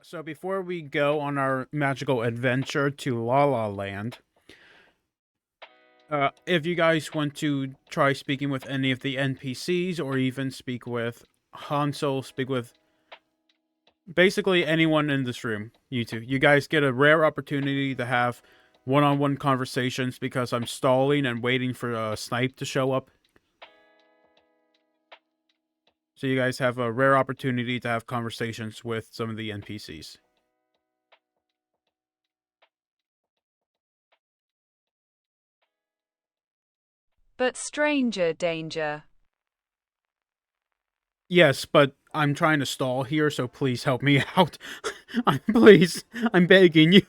So before we go on our magical adventure to La La Land, if you guys want to try speaking with any of the NPCs or even speak with Hansel, speak with basically anyone in this room, you two, you guys get a rare opportunity to have one-on-one conversations because I'm stalling and waiting for a snipe to show up. So you guys have a rare opportunity to have conversations with some of the NPCs. But stranger danger. Yes, but I'm trying to stall here, so please help me out. Please, I'm begging you.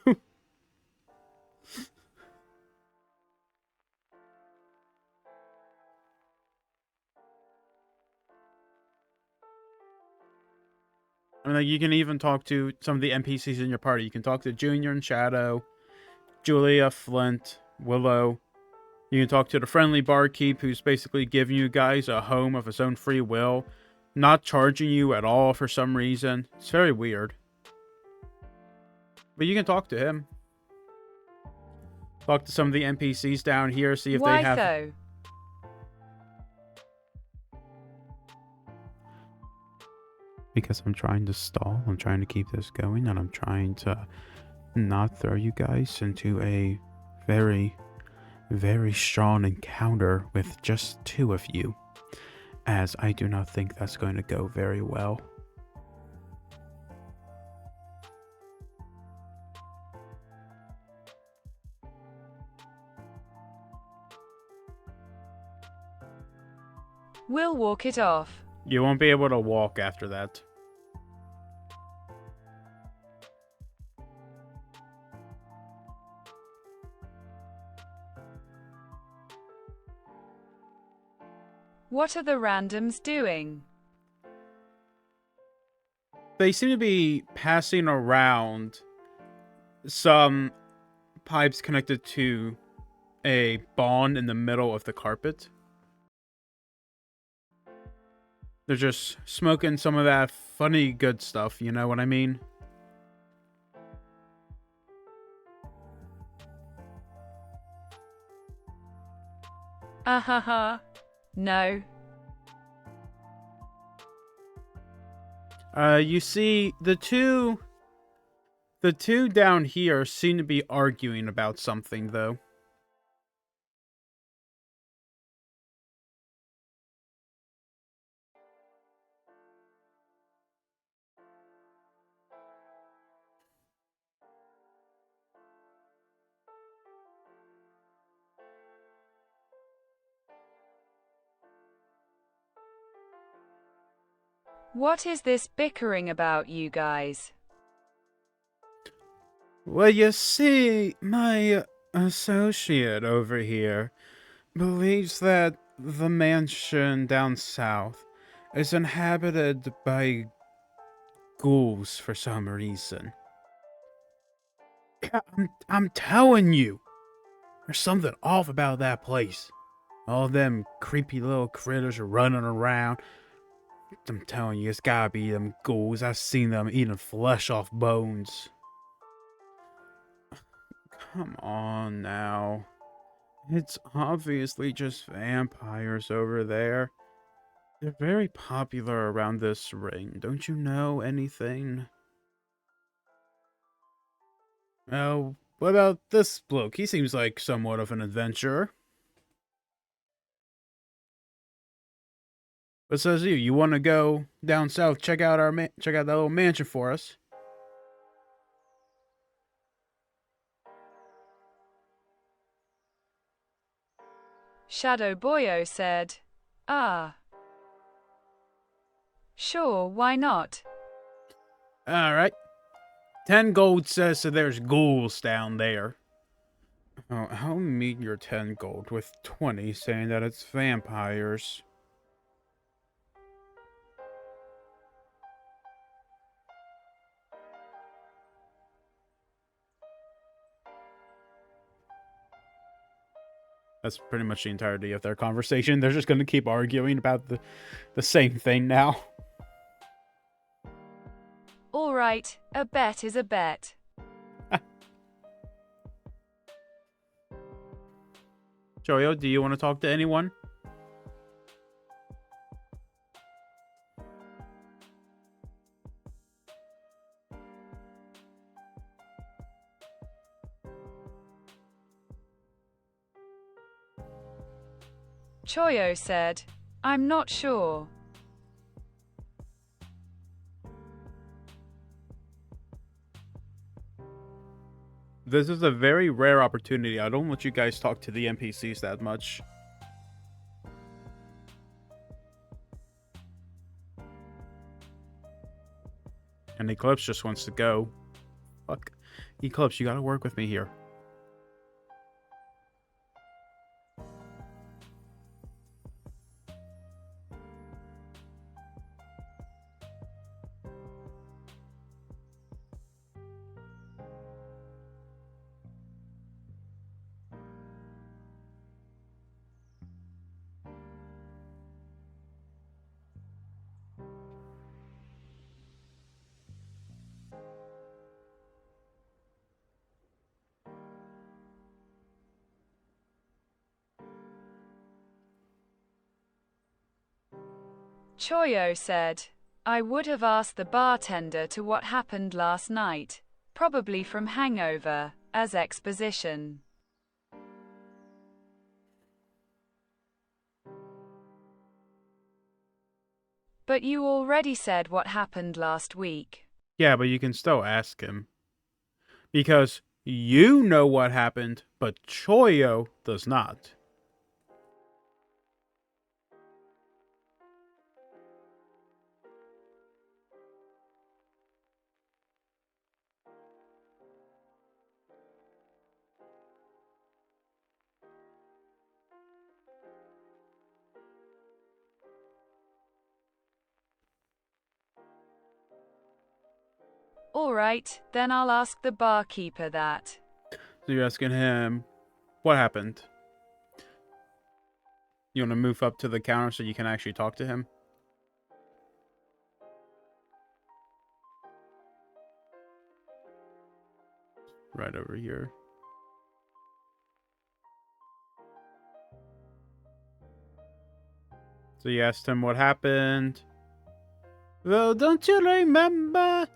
I mean, like, you can even talk to some of the NPCs in your party. You can talk to Junior and Shadow, Julia, Flint, Willow. You can talk to the friendly barkeep who's basically giving you guys a home of his own free will, not charging you at all for some reason. It's very weird. But you can talk to him. Talk to some of the NPCs down here, see if they Why have... though? Because I'm trying to stall, I'm trying to keep this going, and I'm trying to not throw you guys into a very, very strong encounter with just two of you, as I do not think that's going to go very well. We'll walk it off. You won't be able to walk after that. What are the randoms doing? They seem to be passing around some pipes connected to a bond in the middle of the carpet. They're just smoking some of that funny good stuff, you know what I mean? Ha. No. You see, the two down here seem to be arguing about something, though. What is this bickering about, you guys? Well, you see, my associate over here believes that the mansion down south is inhabited by ghouls for some reason. I'm telling you, there's something off about that place. All them creepy little critters are running around. I'm telling you, it's gotta be them ghouls. I've seen them eating flesh off bones. Come on now. It's obviously just vampires over there. They're very popular around this ring. Don't you know anything? Oh, what about this bloke? He seems like somewhat of an adventurer. What says you? You want to go down south? Check out check out that little mansion for us. Shadow Boyo said. Ah. Sure, why not? All right. 10 gold says that there's ghouls down there. Oh, I'll meet your 10 gold with 20 saying that it's vampires. That's pretty much the entirety of their conversation. They're just going to keep arguing about the same thing now. All right. right, a bet is a bet. Choyo, do you want to talk to anyone? Choyo said, I'm not sure. This is a very rare opportunity. I don't let you guys talk to the NPCs that much. And Eclipse just wants to go. Fuck. Eclipse, you gotta work with me here. Choyo said, I would have asked the bartender to what happened last night, probably from hangover, as exposition. But you already said what happened last week. Yeah, but you can still ask him. Because you know what happened, but Choyo does not. Alright, then I'll ask the barkeeper that. So you're asking him, what happened? You want to move up to the counter so you can actually talk to him? Right over here. So you asked him what happened. Well, don't you remember?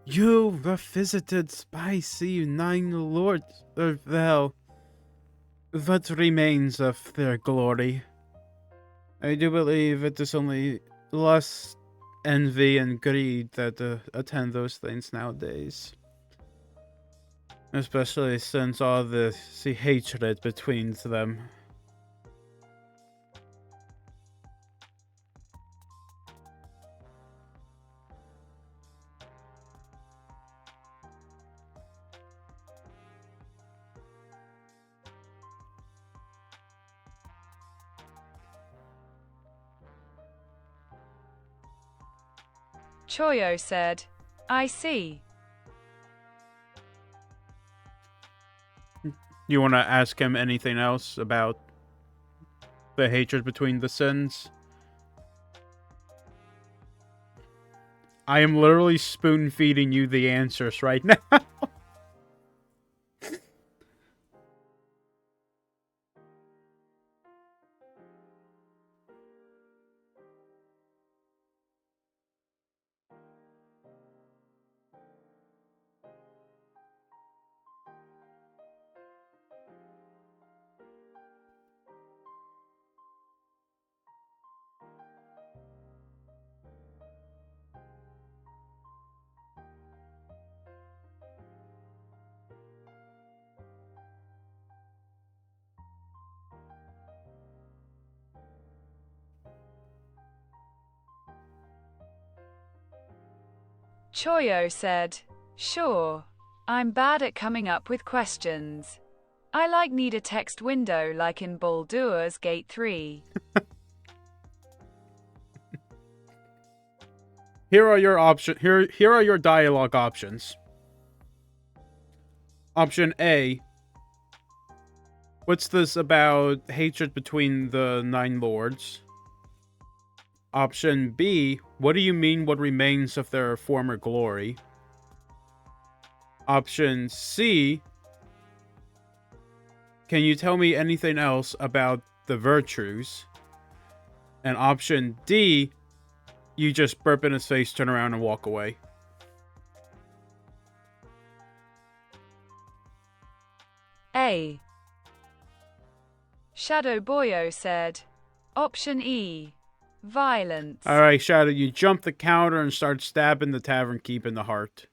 You were visited spicy 9 lords of hell. What remains of their glory? I do believe it is only lust, envy, and greed that attend those things nowadays. Especially since all the hatred between them. Choyo said, I see. You want to ask him anything else about the hatred between the sins? I am literally spoon feeding you the answers right now. Choyo said, sure. I'm bad at coming up with questions. I need a text window like in Baldur's Gate 3. Here are your options. Here are your dialogue options. Option A. What's this about hatred between the 9 lords? Option B. What do you mean what remains of their former glory? Option C, can you tell me anything else about the virtues? And option D, you just burp in his face, turn around, and walk away. A. Shadow Boyo said. Option E. Violence. Alright, Shadow, you jump the counter and start stabbing the tavern keep in the heart.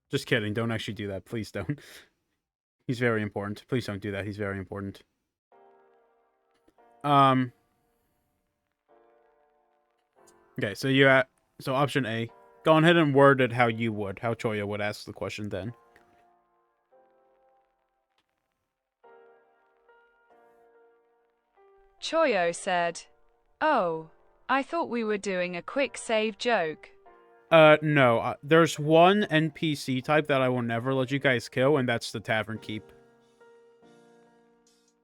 Just kidding, don't actually do that. Please don't. He's very important. Please don't do that. He's very important. Okay, so so option A. Go ahead and word it how you would, how Choya would ask the question then. Choyo said, "Oh, I thought we were doing a quick save joke." No. There's one NPC type that I will never let you guys kill, and that's the Tavern Keep.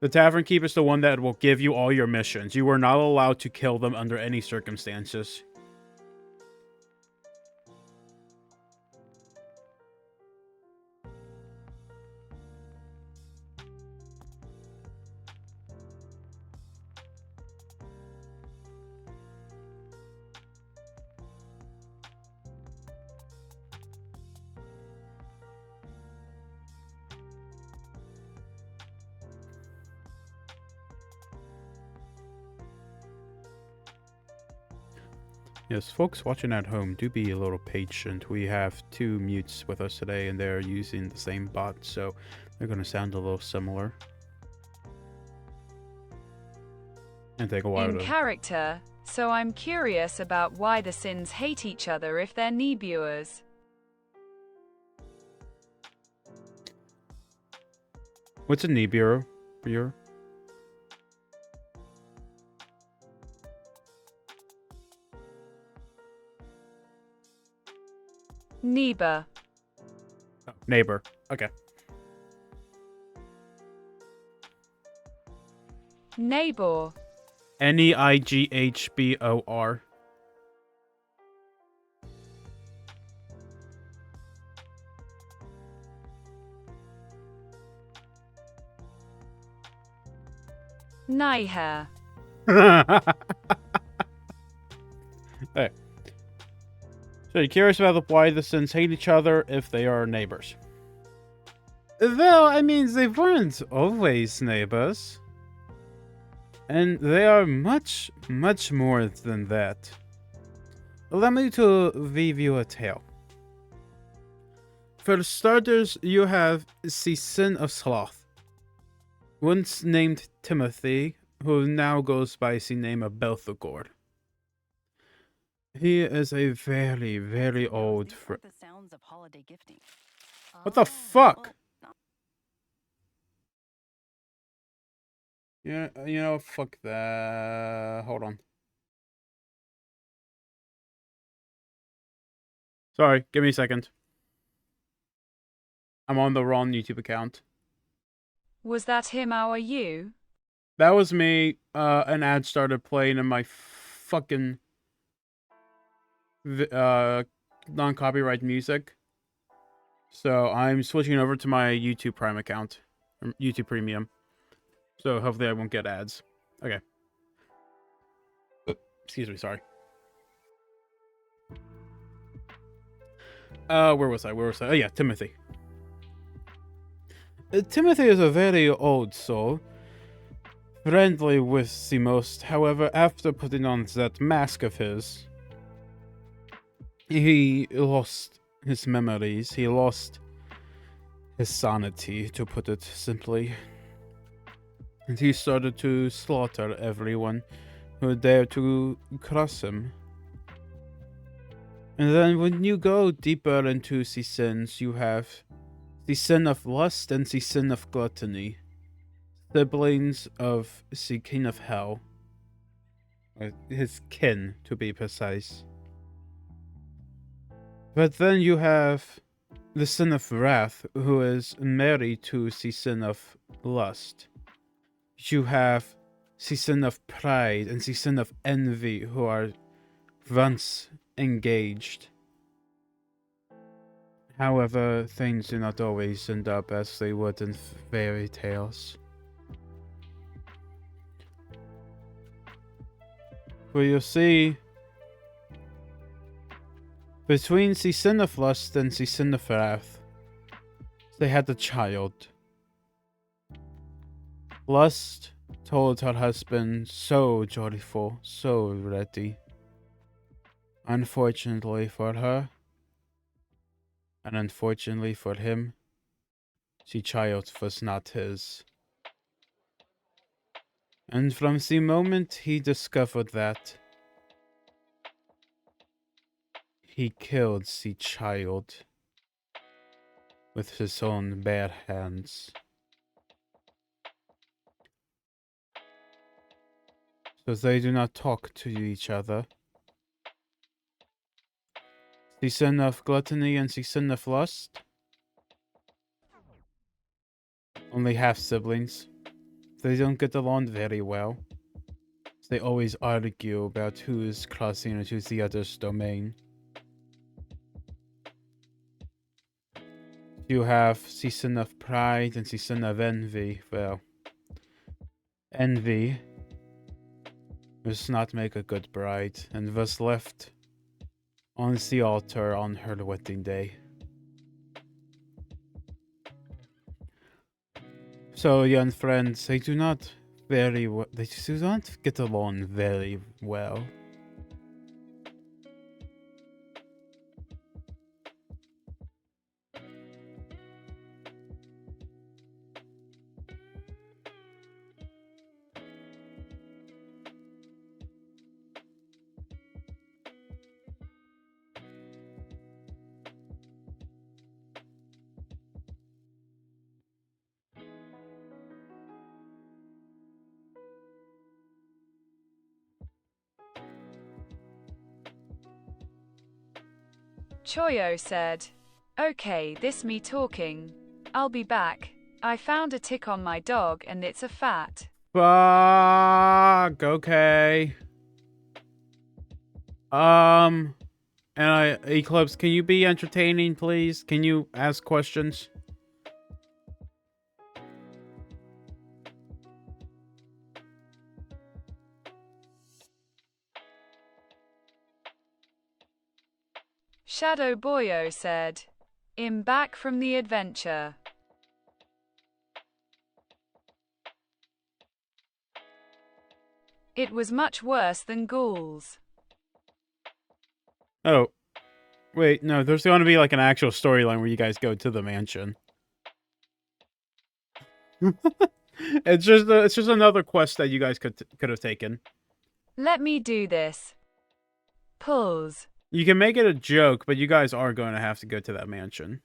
The Tavern Keep is the one that will give you all your missions. You are not allowed to kill them under any circumstances. Yes, folks watching at home, do be a little patient. We have 2 mutes with us today, and they're using the same bot, so they're going to sound a little similar. And take a while In character, so I'm curious about why the Sins hate each other if they're Nibiurs. What's a Nibiru? Niba. Oh, neighbor. Okay. Neighbor. Neighbor. Naiha. Hey. So you're curious about why the Sins hate each other if they are neighbors? Well, I mean, they weren't always neighbors. And they are much, much more than that. Allow me to weave you a tale. For starters, you have the Sin of Sloth, once named Timothy, who now goes by the name of Belphegor. He is a very, very old friend. What the fuck? Yeah, you know, fuck that. Hold on. Sorry, give me a second. I'm on the wrong YouTube account. Was that him or you? That was me. An ad started playing in my fucking non-copyright music. So I'm switching over to my YouTube Prime account, YouTube Premium. So hopefully I won't get ads. Okay. Excuse me, sorry. Where was I? Oh yeah, Timothy. Timothy is a very old soul. Friendly with the most. However, after putting on that mask of his, he lost his memories. He lost his sanity, to put it simply. And he started to slaughter everyone who dared to cross him. And then when you go deeper into the sins, you have the sin of lust and the sin of gluttony, siblings of the king of hell. His kin, to be precise. But then you have the sin of wrath, who is married to the sin of lust. You have the sin of pride and the sin of envy, who are once engaged. However, things do not always end up as they would in fairy tales. For you see, between the sin of lust and the sin of wrath, they had a child. Lust told her husband, so joyful, so ready. Unfortunately for her, and unfortunately for him, the child was not his. And from the moment he discovered that, he killed the child with his own bare hands. So they do not talk to each other. The sin of gluttony and the sin of lust, only half siblings. They don't get along very well. They always argue about who is crossing into the other's domain. You have the sin of pride and the sin of envy. Well, envy does not make a good bride, and was left on the altar on her wedding day. So, young friends, they do not very well. They do not get along very well. Choyo said, "Okay, this me talking. I'll be back. I found a tick on my dog and it's a fat." Fuck. Okay. And Eclipse, can you be entertaining, please? Can you ask questions? Shadow Boyo said, "I'm back from the adventure. It was much worse than ghouls." Oh, wait, no, there's going to be like an actual storyline where you guys go to the mansion. It's just another quest that you guys could have taken. Let me do this. Pulls. You can make it a joke, but you guys are going to have to go to that mansion.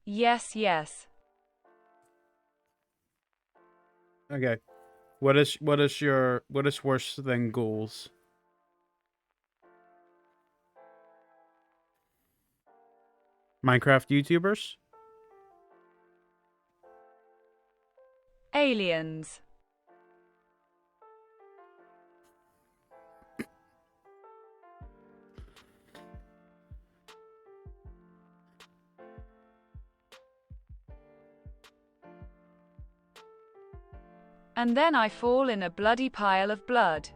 Yes, yes. Okay. What is worse than ghouls? Minecraft YouTubers? Aliens. And then I fall in a bloody pile of blood.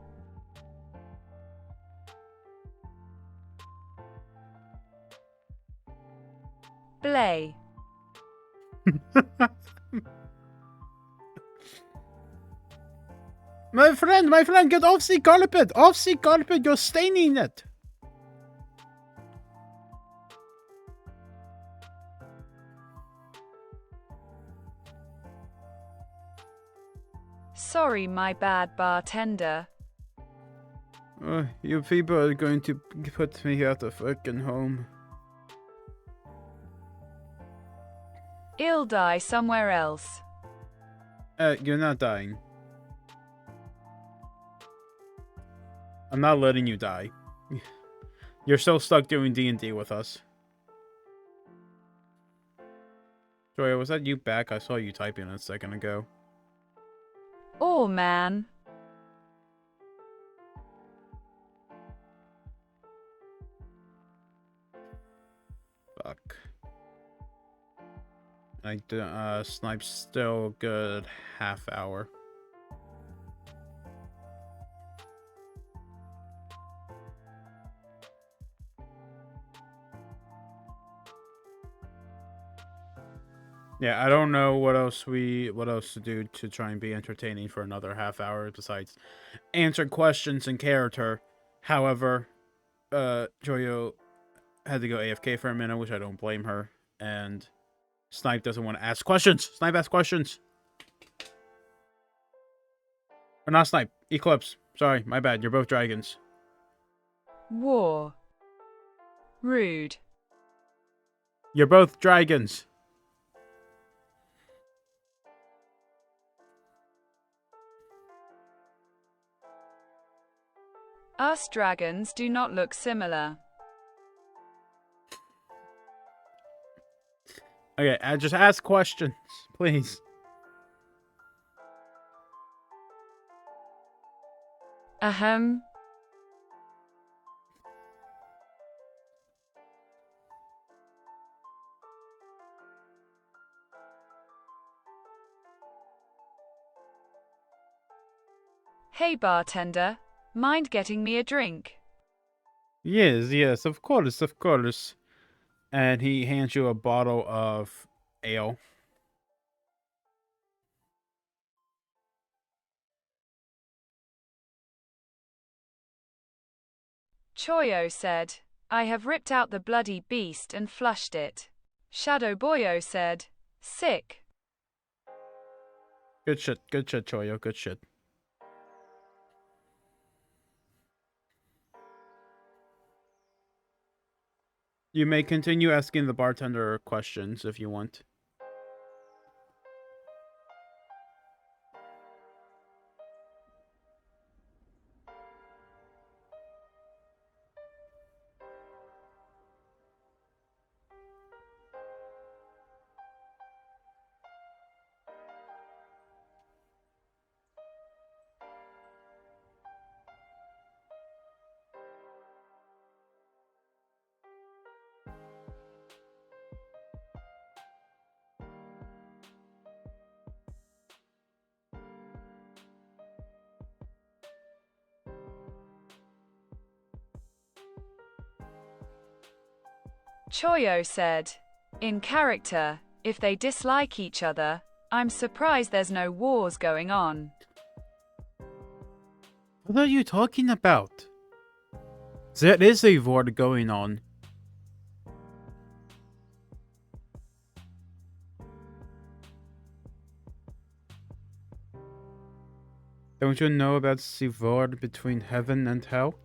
Blay. My friend, get off the carpet! Off the carpet, you're staining it! Sorry, my bad, bartender. You people are going to put me out of fucking home. I'll die somewhere else. You're not dying. I'm not letting you die. You're still stuck doing D&D with us. Joya, was that you back? I saw you typing a second ago. Oh, man. Snipe's still good half hour. Yeah, I don't know what else to do to try and be entertaining for another half hour besides answer questions in character. However, Joyo had to go AFK for a minute, which I don't blame her, and Snipe doesn't want to ask questions. Snipe asks questions. Or not Snipe, Eclipse. Sorry, my bad. You're both dragons. War. Rude. You're both dragons. Us dragons do not look similar. Okay, just ask questions, please. Ahem. Hey bartender, mind getting me a drink? Yes, of course, of course. And he hands you a bottle of ale. Choyo said, I have ripped out the bloody beast and flushed it. Shadow Boyo said, sick. Good shit, Choyo, good shit. You may continue asking the bartender questions if you want. Choyo said, in character, if they dislike each other, I'm surprised there's no wars going on. What are you talking about? There is a war going on. Don't you know about the war between heaven and hell?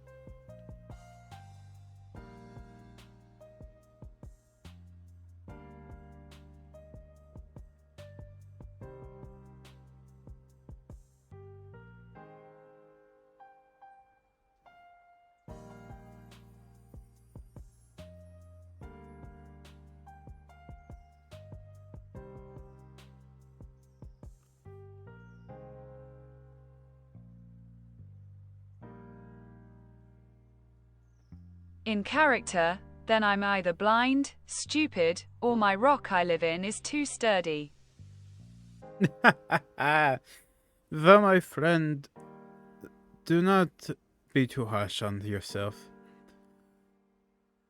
In character, then I'm either blind, stupid, or my rock I live in is too sturdy. Though, my friend, do not be too harsh on yourself.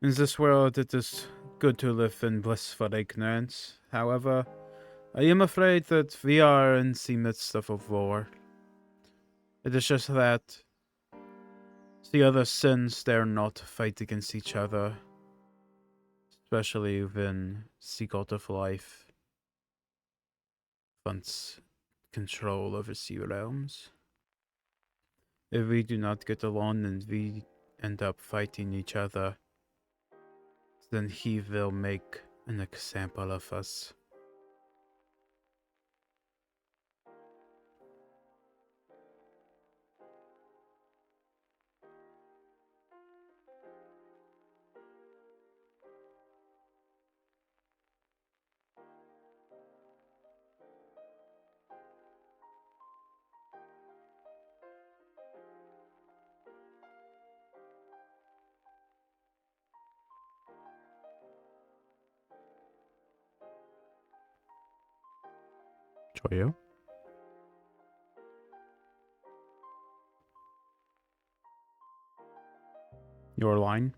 In this world, it is good to live in blissful ignorance. However, I am afraid that we are in the midst of a war. It is just that the other sins dare not fight against each other, especially when the god of life wants control over sea realms. If we do not get along and we end up fighting each other, then he will make an example of us. Choyo? Your line?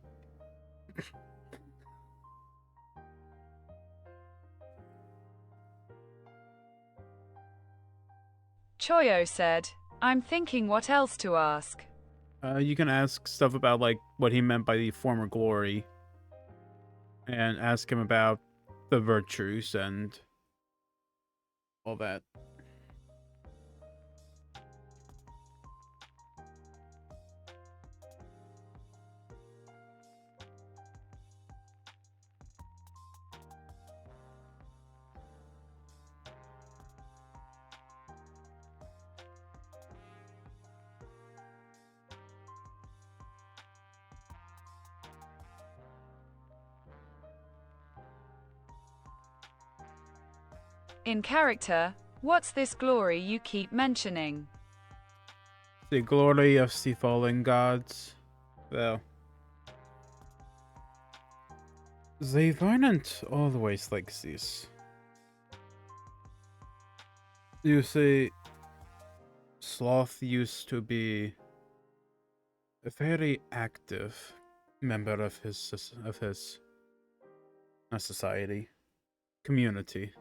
Choyo said, I'm thinking what else to ask. You can ask stuff about, like, what he meant by the former glory. And ask him about the virtues and all that. In character, what's this glory you keep mentioning? The glory of the fallen gods. Well, they weren't always like this. You see, Sloth used to be a very active member of his society, community,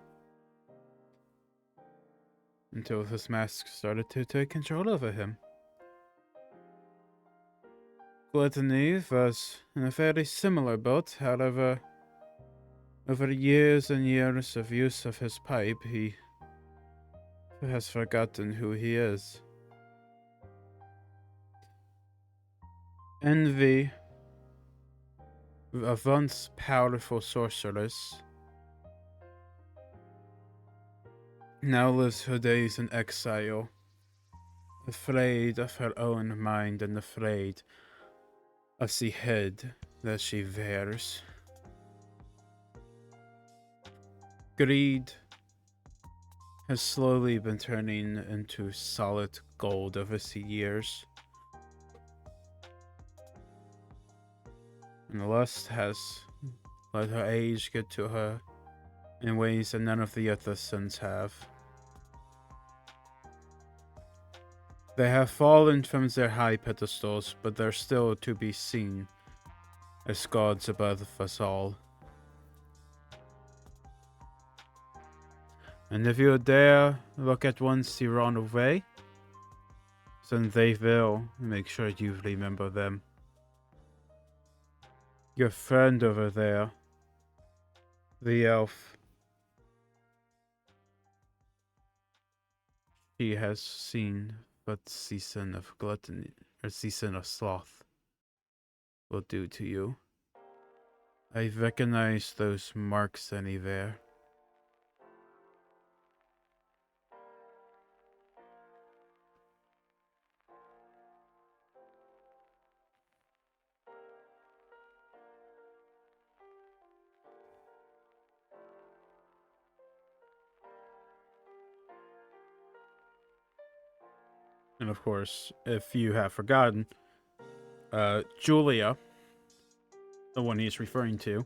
until his mask started to take control over him. Gluttony was in a very similar boat, however, over years and years of use of his pipe, he has forgotten who he is. Envy, a once powerful sorceress, now lives her days in exile, afraid of her own mind and afraid of the head that she wears. Greed has slowly been turning into solid gold over the years. And lust has let her age get to her in ways that none of the other sins have. They have fallen from their high pedestals, but they're still to be seen as gods above us all. And if you dare look at ones you run away, then they will make sure you remember them. Your friend over there, the elf, she has seen what season of gluttony or season of sloth will do to you. I recognize those marks anywhere. And of course, if you have forgotten, Julia, the one he's referring to,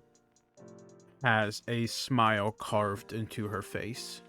has a smile carved into her face.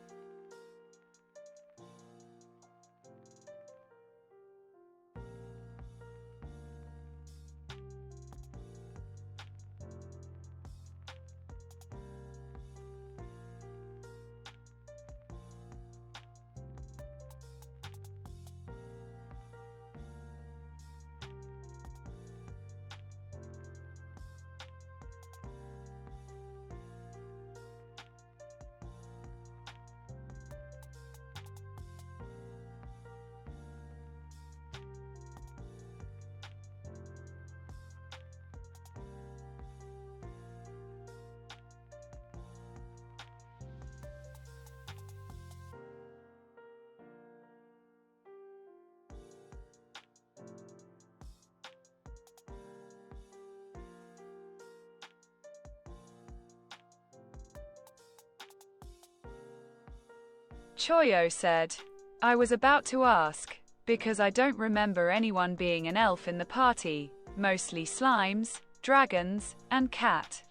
Choyo said, I was about to ask, because I don't remember anyone being an elf in the party, mostly slimes, dragons, and cat.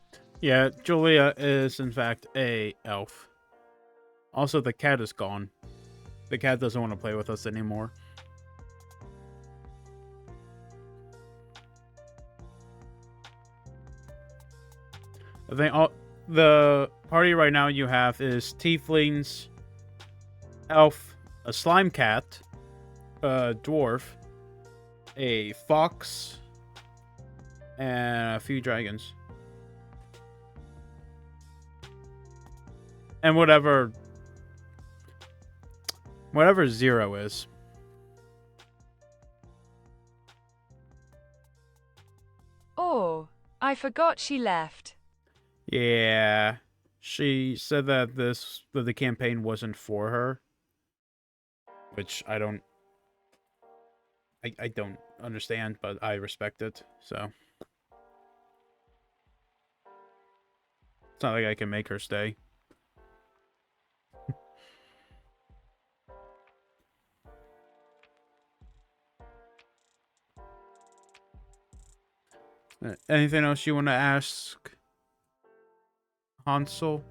Yeah, Julia is in fact a elf. Also, the cat is gone. The cat doesn't want to play with us anymore. I think the party right now you have is tieflings, elf, a slime cat, a dwarf, a fox, and a few dragons. And whatever zero is. Oh, I forgot she left. Yeah. She said that the campaign wasn't for her. Which I don't understand, but I respect it, so it's not like I can make her stay. Anything else you want to ask, Hansel?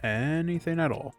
Anything at all?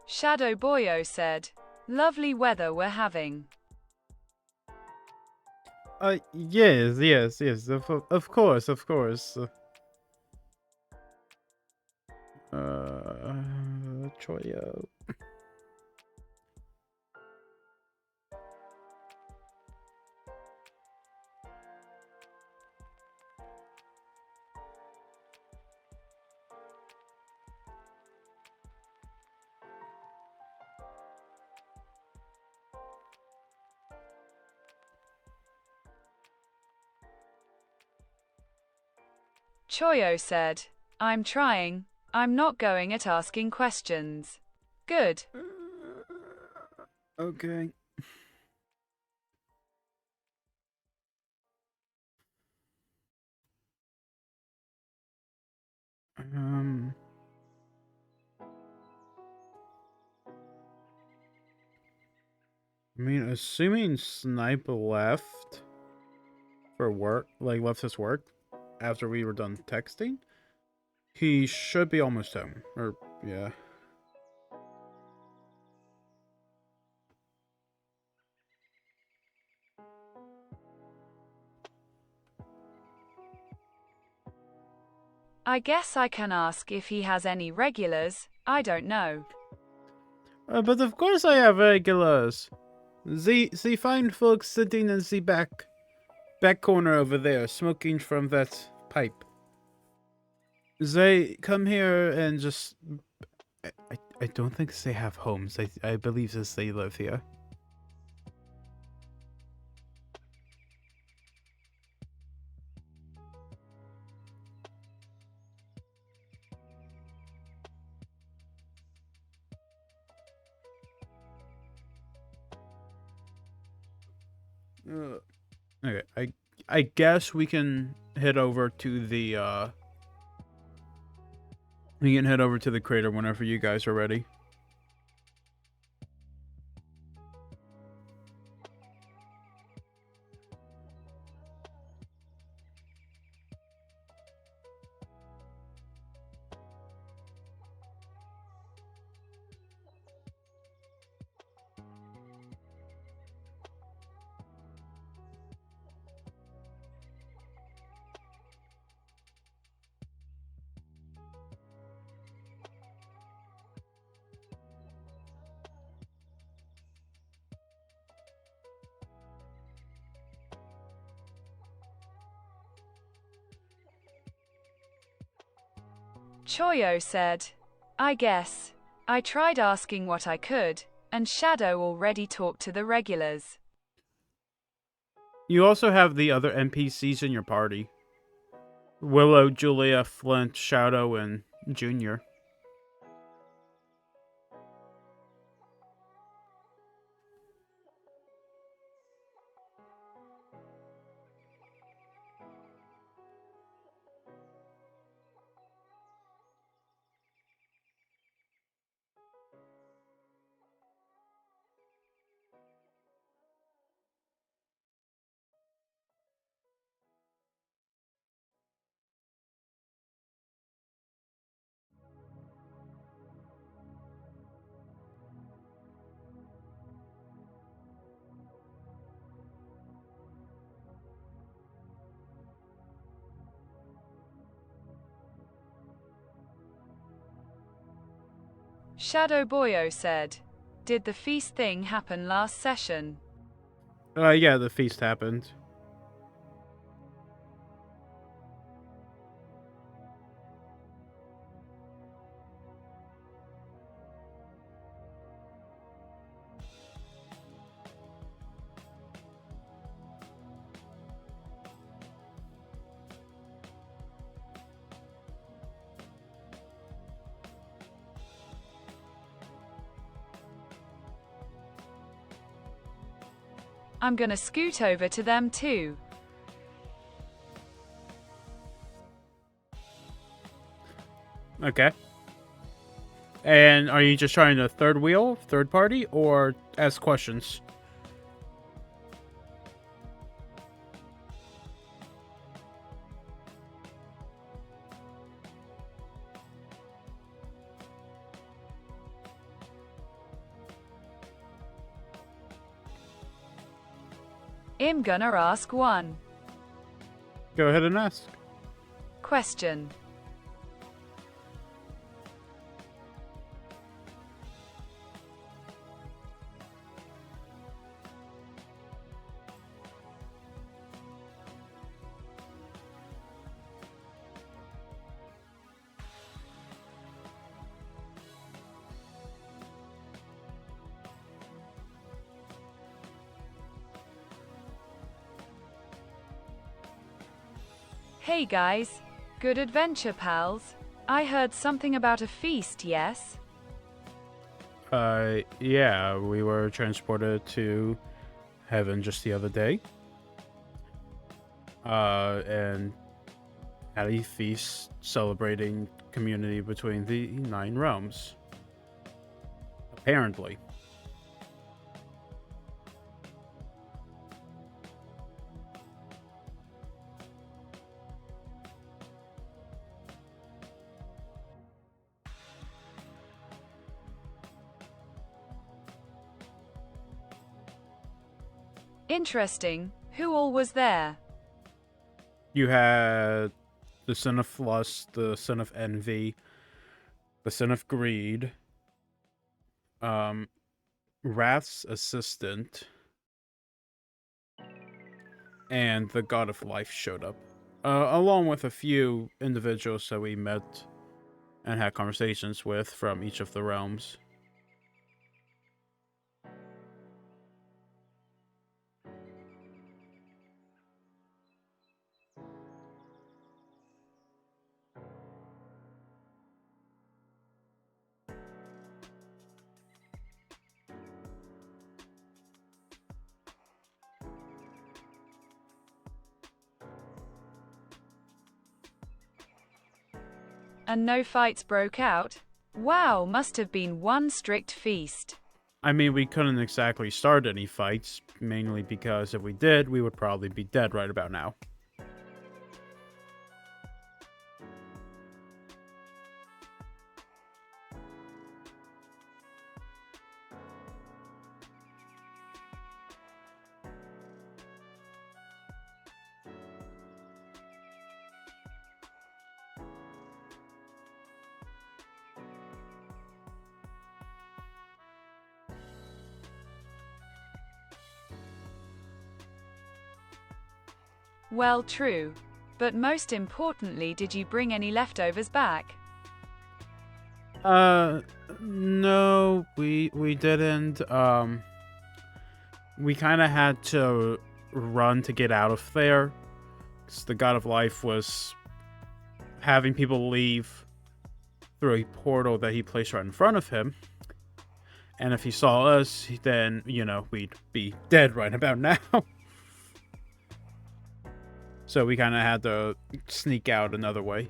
Shadow Boyo said, lovely weather we're having. Yes, of course, Choyo. Choyo said, I'm trying, I'm not going at asking questions. Good. Okay. I mean, assuming Snipe left for work, like left his work after we were done texting, he should be almost home. Or, yeah. I guess I can ask if he has any regulars, I don't know. But of course I have regulars. The fine folks sitting in the back corner over there, smoking from that pipe. They come here and just... I don't think they have homes. I believe that they live here. Okay, I guess we can head over to the we can head over to the crater whenever you guys are ready. Choyo said, I guess. I tried asking what I could, and Shadow already talked to the regulars. You also have the other NPCs in your party. Willow, Julia, Flint, Shadow, and Junior. Shadow Boyo said, did the feast thing happen last session? Yeah, the feast happened. I'm gonna scoot over to them too. Okay. And are you just trying to third wheel, third party, or ask questions? I'm gonna ask one Go ahead and ask. question. Hey guys, good adventure pals. I heard something about a feast, yes? Yeah, we were transported to heaven just the other day. And had a feast celebrating community between the 9 realms. Apparently. Interesting. Who all was there? You had the son of lust, the son of envy, the son of greed, Wrath's assistant, and the god of life showed up, along with a few individuals that we met and had conversations with from each of the realms. And no fights broke out? Wow, must have been one strict feast. I mean, we couldn't exactly start any fights, mainly because if we did, we would probably be dead right about now. Well, true. But most importantly, did you bring any leftovers back? No, we didn't. We kind of had to run to get out of there. 'Cause the God of Life was having people leave through a portal that he placed right in front of him. And if he saw us, then, we'd be dead right about now. So we kind of had to sneak out another way.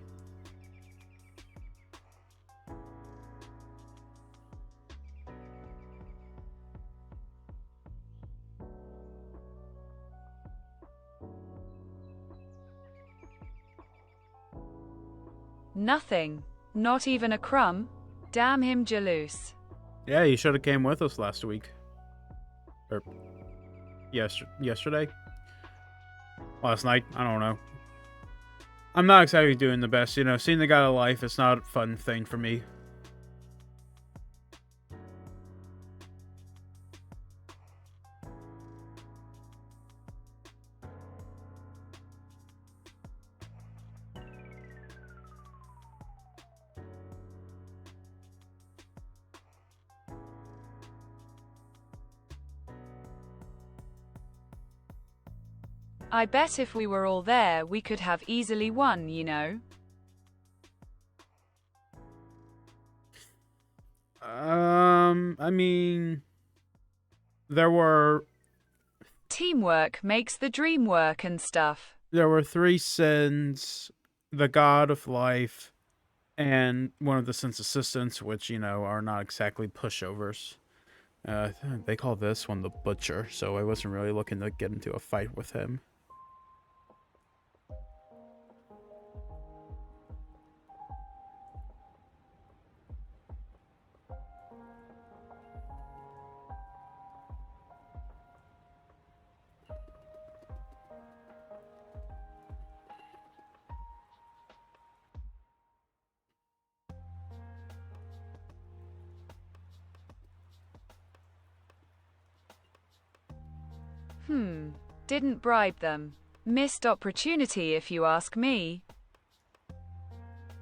Nothing. Not even a crumb. Damn him, Jalous. Yeah, you should have came with us last week. Or yesterday? Last night? I don't know. I'm not exactly doing the best, seeing the God of Life is not a fun thing for me. I bet if we were all there, we could have easily won, I mean, there were Teamwork makes the dream work and stuff. 3 sins, the God of Life, and one of the Sin's assistants, which, are not exactly pushovers. They call this one the Butcher, so I wasn't really looking to get into a fight with him. Didn't bribe them. Missed opportunity if you ask me.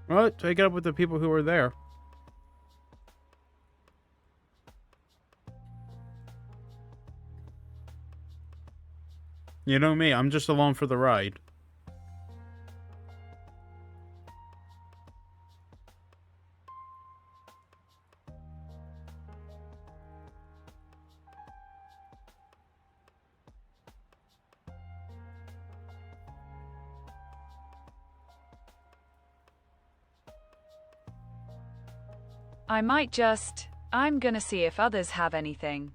Well, take it up with the people who were there. You know me, I'm just along for the ride. I'm gonna see if others have anything.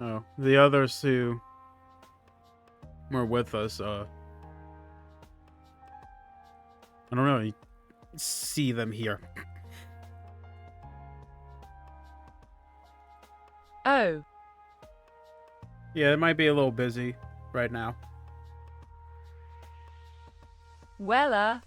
Oh, the others who were with us, I don't really see them here. Oh. Yeah, it might be a little busy right now. Wella.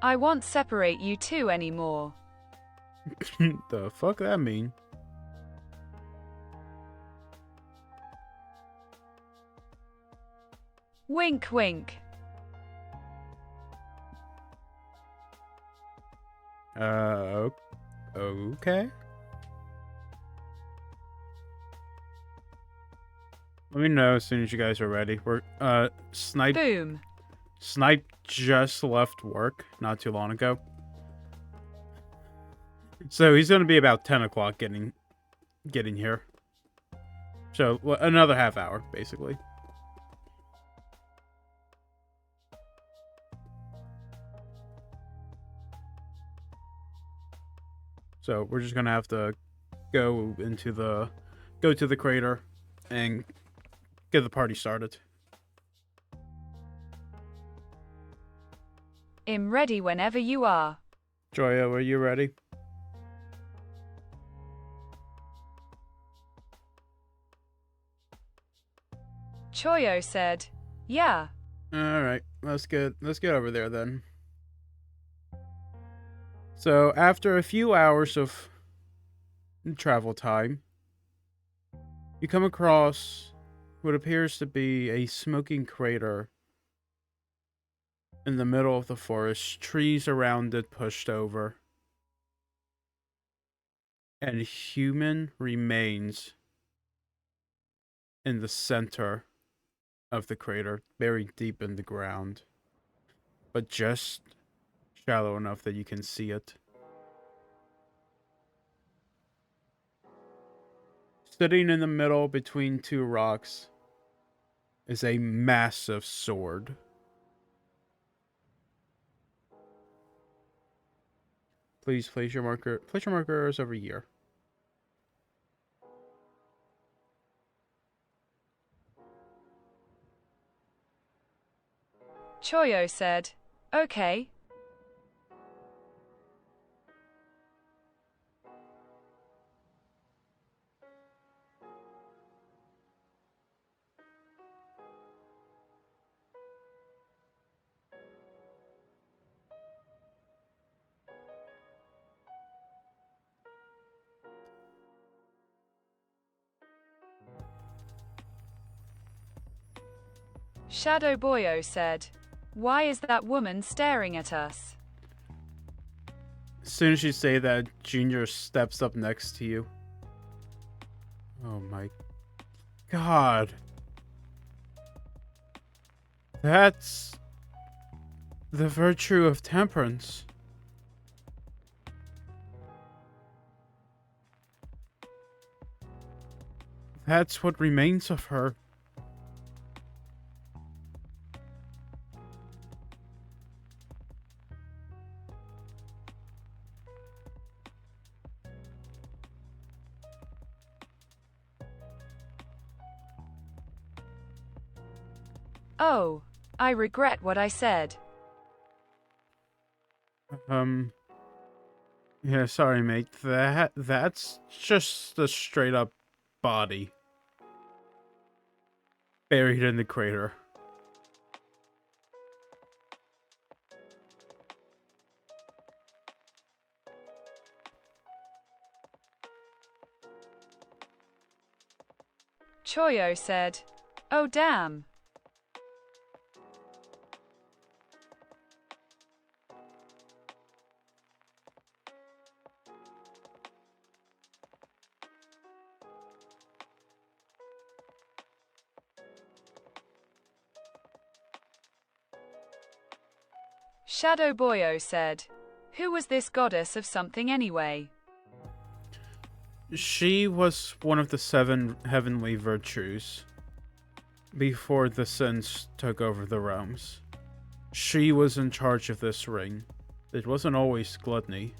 I won't separate you two anymore. The fuck that mean? Wink, wink. Okay. Let me know as soon as you guys are ready. We're, Snipe. Boom. Snipe just left work not too long ago. So he's gonna be about 10 o'clock getting here. So, another half hour, basically. So, we're just gonna have to go to the crater and get the party started. I'm ready whenever you are. Joya, are you ready? Choyo said, yeah. Alright, let's get over there then. So after a few hours of travel time, you come across what appears to be a smoking crater in the middle of the forest, trees around it pushed over, and human remains in the center of the crater, buried deep in the ground, but just shallow enough that you can see it. Sitting in the middle between two rocks is a massive sword. Please place your marker. Place your markers over here. Choyo said, okay. Shadow Boyo said, why is that woman staring at us? As soon as you say that, Junior steps up next to you. Oh my god. That's the virtue of temperance. That's what remains of her. Oh, I regret what I said. Yeah, sorry, mate. That's just a straight up body buried in the crater. Choyo said, oh damn. Shadow Boyo said, who was this goddess of something anyway? She was one of the 7 heavenly virtues before the sins took over the realms. She was in charge of this ring. It wasn't always gluttony.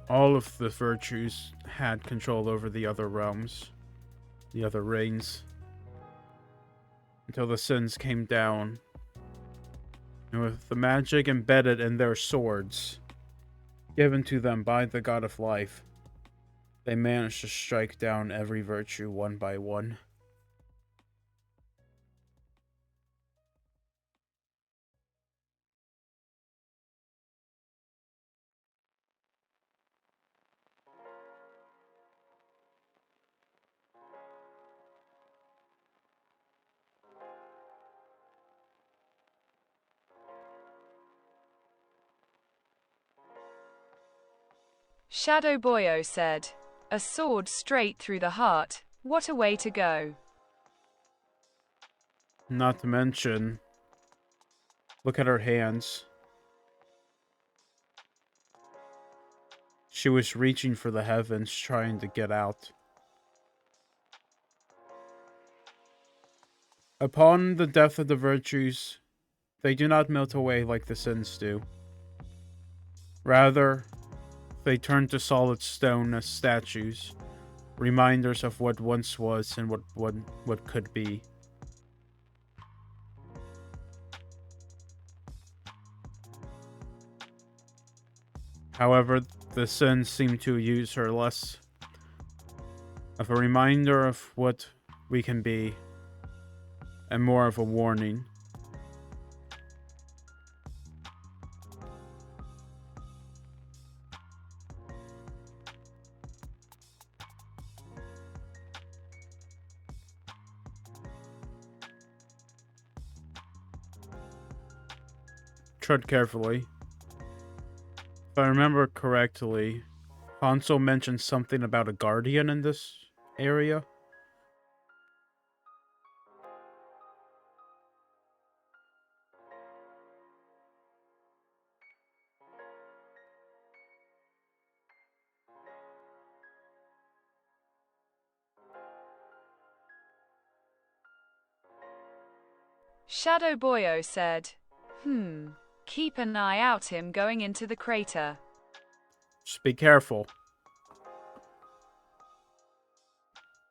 All of the virtues had control over the other realms, the other rings, until the sins came down. And with the magic embedded in their swords, given to them by the god of life, they managed to strike down every virtue one by one. Shadow Boyo said, a sword straight through the heart, what a way to go. Not to mention, look at her hands. She was reaching for the heavens, trying to get out. Upon the death of the virtues, they do not melt away like the sins do. Rather, they turn to solid stone as statues, reminders of what once was and what could be. However, the sins seem to use her less of a reminder of what we can be, and more of a warning. Tread carefully. If I remember correctly, Hansel mentioned something about a guardian in this area. Shadow Boyo said, keep an eye out him going into the crater. Just be careful.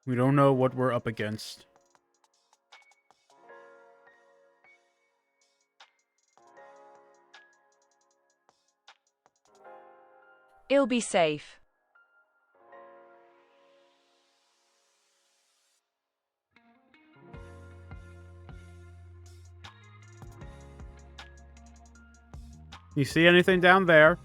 We don't know what we're up against. I'll be safe. You see anything down there?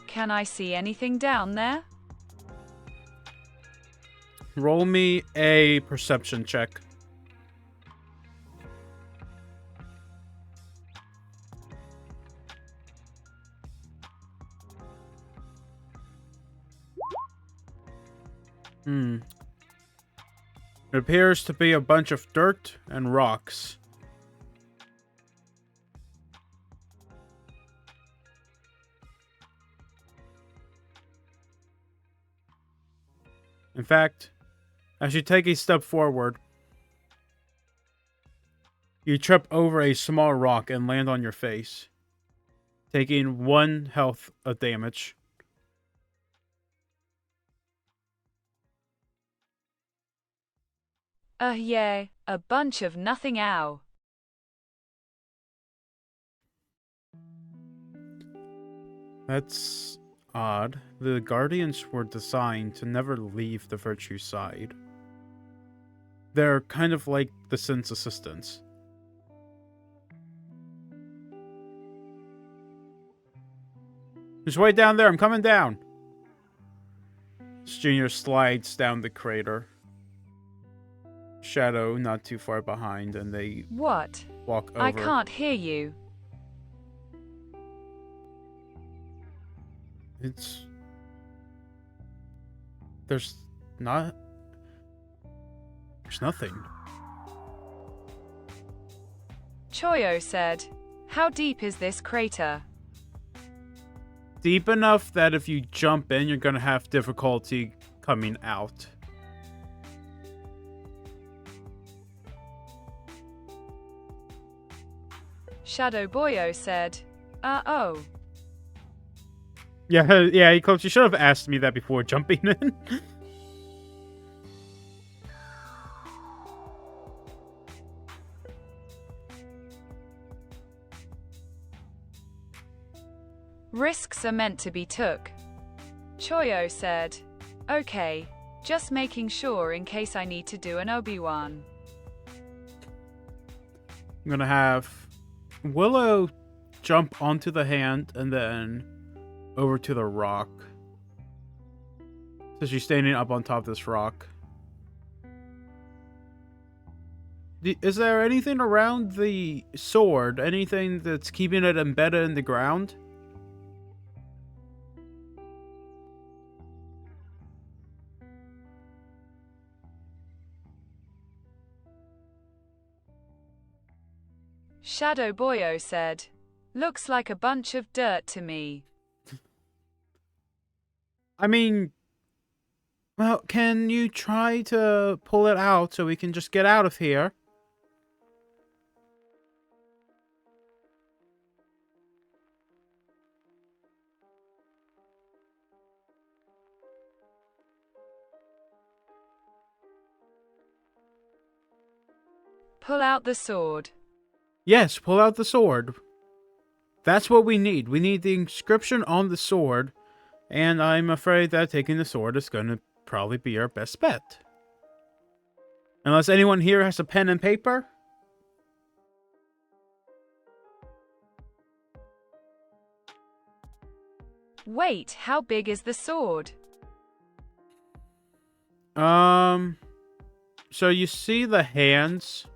Can I see anything down there? Roll me a perception check. It appears to be a bunch of dirt and rocks. In fact, as you take a step forward, you trip over a small rock and land on your face, taking 1 health of damage. Yeah, a bunch of nothing ow. That's odd. The Guardians were designed to never leave the virtue side. They're kind of like the Sin's assistants. Just wait down there, I'm coming down! Junior slides down the crater. Shadow not too far behind, and they What? walk over. I can't hear you. It's... There's not... There's nothing. Choyo said, how deep is this crater? Deep enough that if you jump in, you're gonna have difficulty coming out. Shadow Boyo said, oh. Yeah, Coach, you should have asked me that before jumping in. Risks are meant to be took. Choyo said, okay, just making sure in case I need to do an Obi-Wan. I'm gonna have Willow jump onto the hand and then over to the rock. So she's standing up on top of this rock. Is there anything around the sword? Anything that's keeping it embedded in the ground? Shadow Boyo said, looks like a bunch of dirt to me. I mean, well, can you try to pull it out so we can just get out of here? Pull out the sword. Yes, pull out the sword. That's what we need. We need the inscription on the sword, and I'm afraid that taking the sword is going to probably be our best bet. Unless anyone here has a pen and paper? Wait, how big is the sword? So you see the hands?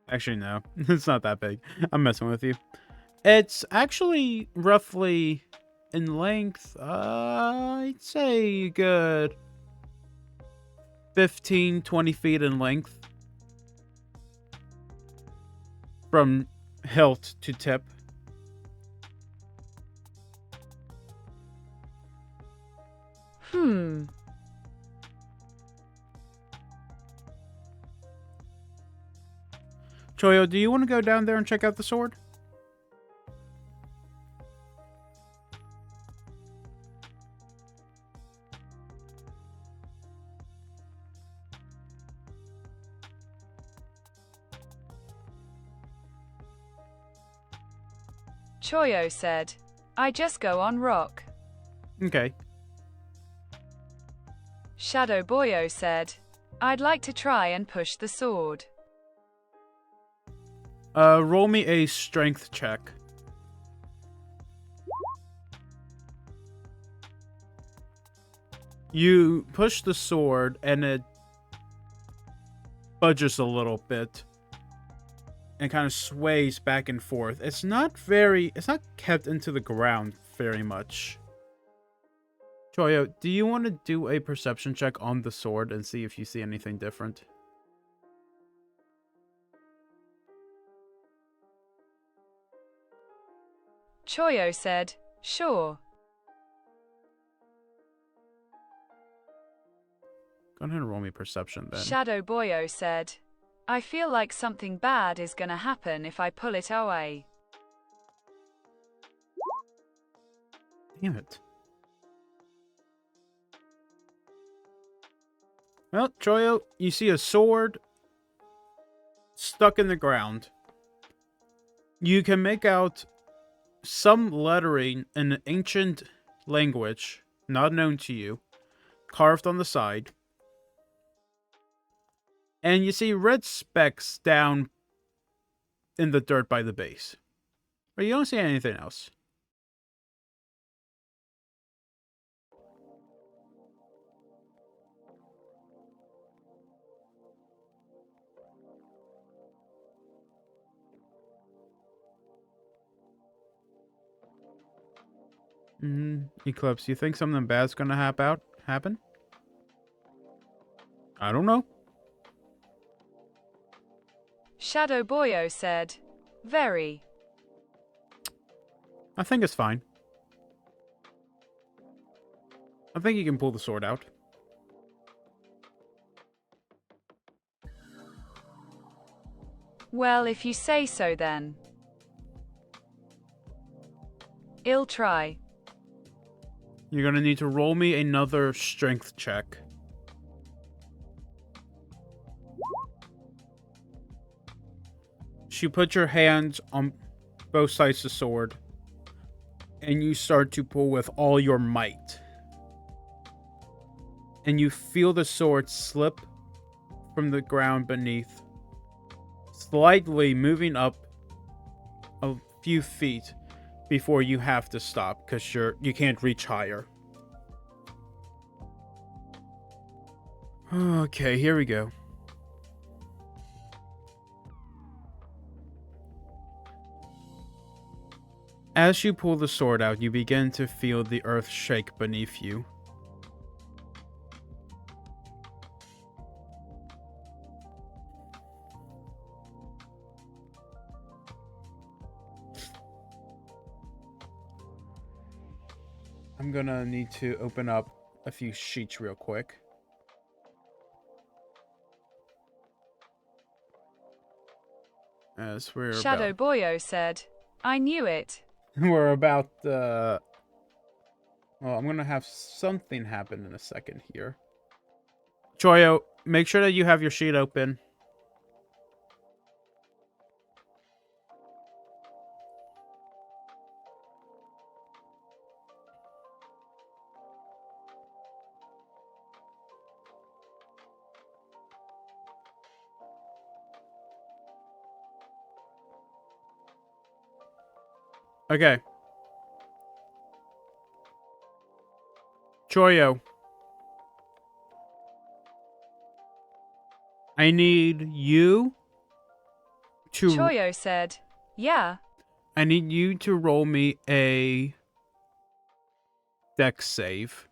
Actually, no. It's not that big. I'm messing with you. It's actually roughly in length, I'd say a good 15, 20 feet in length. From hilt to tip. Choyo, do you want to go down there and check out the sword? Choyo said, I just go on rock. Okay. Shadow Boyo said, I'd like to try and push the sword. Roll me a strength check. You push the sword and it budges a little bit and kind of sways back and forth. It's not kept into the ground very much. Choyo, do you want to do a perception check on the sword and see if you see anything different? Choyo said, sure. Go ahead and roll me perception then. Shadow Boyo said, I feel like something bad is gonna happen if I pull it away. Damn it. Well, Choyo, you see a sword stuck in the ground. You can make out some lettering in an ancient language, not known to you, carved on the side. And you see red specks down in the dirt by the base. But you don't see anything else. Eclipse, you think something bad's gonna happen? I don't know. Shadow Boyo said, very. I think it's fine. I think you can pull the sword out. Well, if you say so then. I'll try. You're gonna need to roll me another strength check. You put your hands on both sides of the sword, and you start to pull with all your might. And you feel the sword slip from the ground beneath, slightly moving up a few feet before you have to stop because you can't reach higher. Okay, here we go. As you pull the sword out, you begin to feel the earth shake beneath you. I'm gonna need to open up a few sheets real quick. As Shadow Boyo said, I knew it. We're about, well, I'm gonna have something happen in a second here. Choyo, make sure that you have your sheet open. Okay. Choyo, I need you to Choyo said, yeah. I need you to roll me a dex save.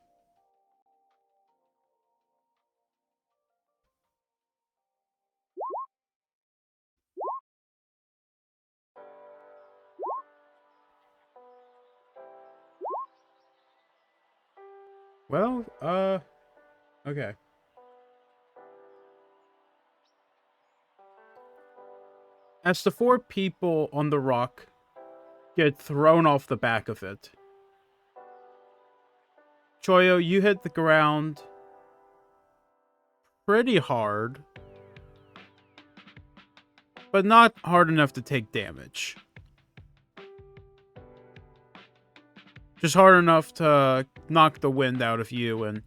Well, okay. As the 4 people on the rock get thrown off the back of it, Choyo, you hit the ground pretty hard, but not hard enough to take damage. Just hard enough to knock the wind out of you, and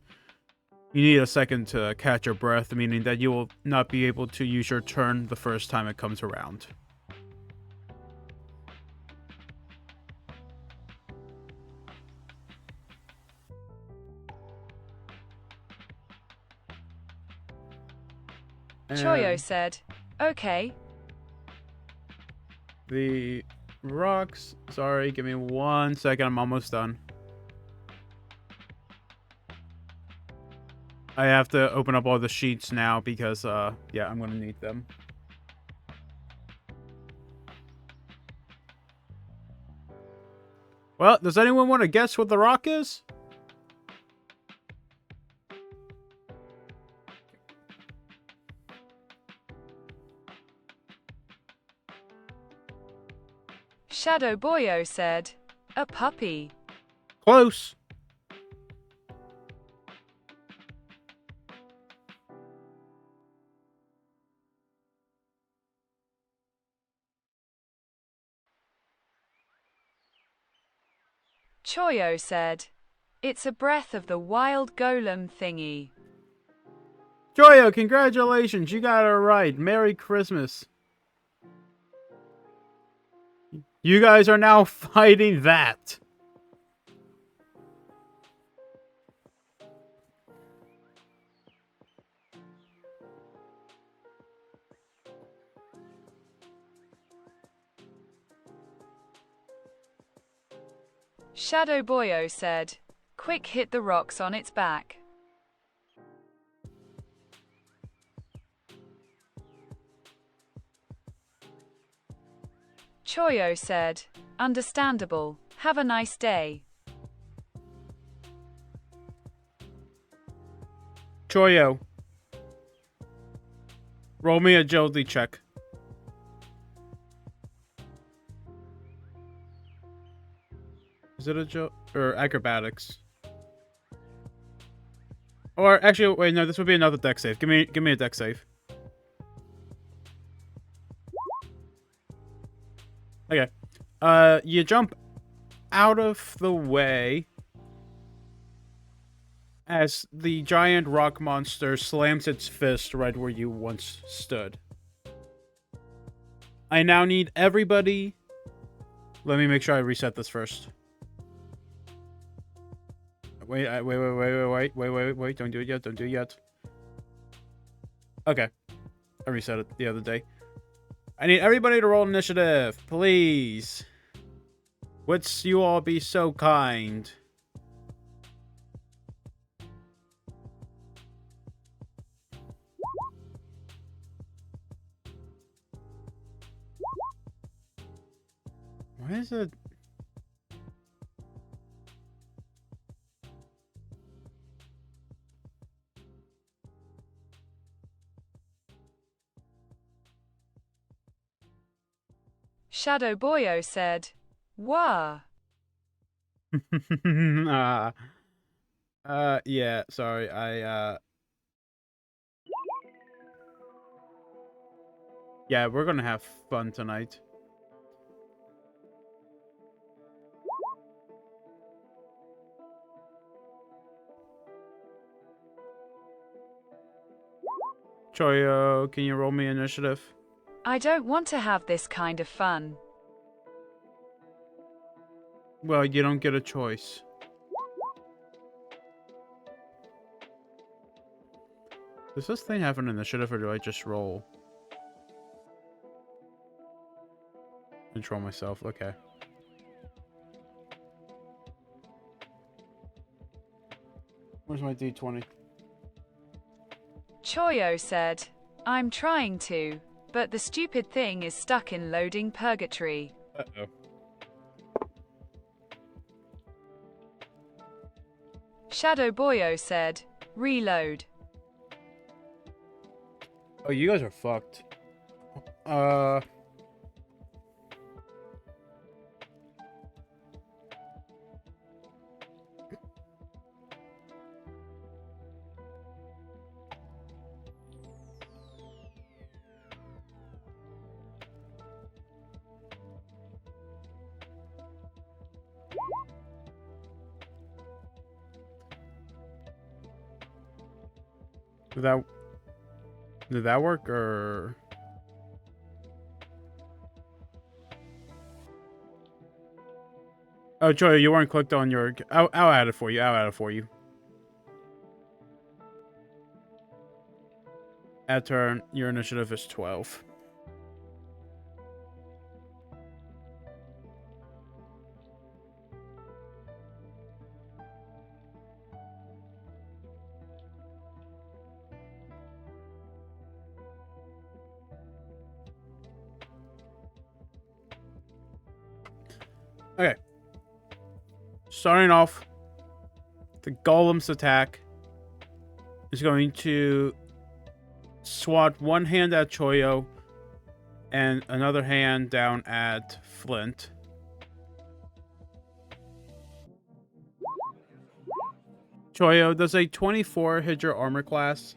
you need a second to catch your breath, meaning that you will not be able to use your turn the first time it comes around. Choyo And said, okay. the rocks. Sorry, give me 1 second. I'm almost done. I have to open up all the sheets now because, yeah, I'm gonna need them. Well, does anyone want to guess what the rock is? Shadow Boyo said, a puppy. Close. Choyo said, it's a breath of the wild golem thingy. Joyo, congratulations. You got it right. Merry Christmas. You guys are now fighting that. Shadow Boyo said, quick hit the rocks on its back. Choyo said, understandable, have a nice day. Choyo, roll me a agility check. Is it a or acrobatics? Or actually, wait, no, this would be another dex save. Give me a dex save. Okay. You jump out of the way as the giant rock monster slams its fist right where you once stood. I now need everybody. Let me make sure I reset this first. Wait, wait. Don't do it yet. Don't do it yet. Okay. I reset it the other day. I need everybody to roll initiative, please. Would you all be so kind? Why is it? Shadow Boyo said, wah. Yeah, sorry. Yeah, we're gonna have fun tonight. Choyo, can you roll me initiative? I don't want to have this kind of fun. Well, you don't get a choice. Does this thing have an initiative, or do I just roll? Control myself, okay. Where's my D20? Choyo said, I'm trying to, but the stupid thing is stuck in loading purgatory. Uh-oh. Shadow Boyo said, reload. Oh, you guys are fucked. Did that work, or... Oh, Joy, you weren't clicked on your... I'll add it for you. I'll add it for you. At turn, your initiative is 12. Okay. Starting off, the Golem's attack is going to swat one hand at Choyo and another hand down at Flint. Choyo, does a 24 hit your armor class?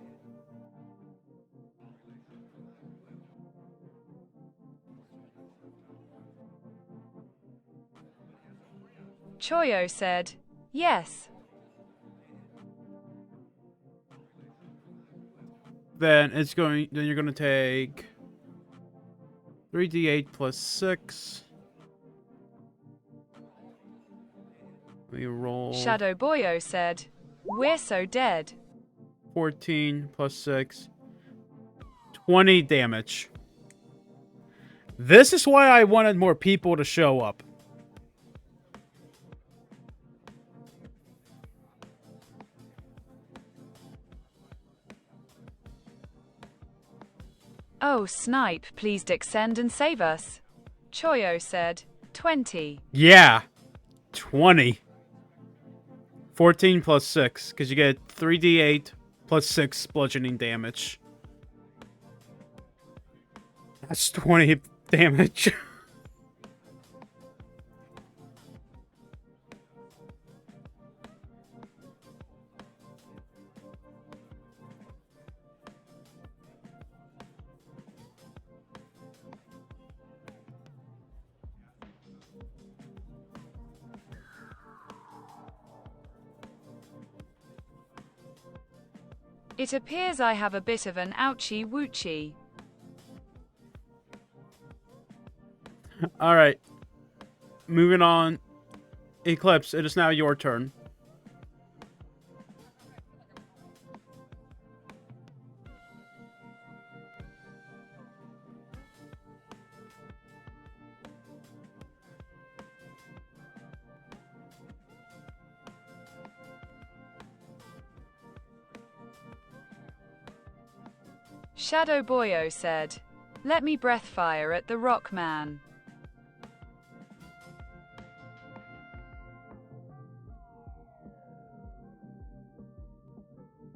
Choyo said, yes. Then you're gonna take 3d8 plus 6. We roll Shadow Boyo said, we're so dead. 14 plus 6. 20 damage. This is why I wanted more people to show up. Oh, Snipe, please descend and save us. Choyo said, 20. Yeah. 20. 14 plus 6, because you get 3d8 plus 6 bludgeoning damage. That's 20 damage. It appears I have a bit of an ouchie woochie. Alright. Moving on. Eclipse, it is now your turn. Shadow Boyo said, let me breath fire at the rock man.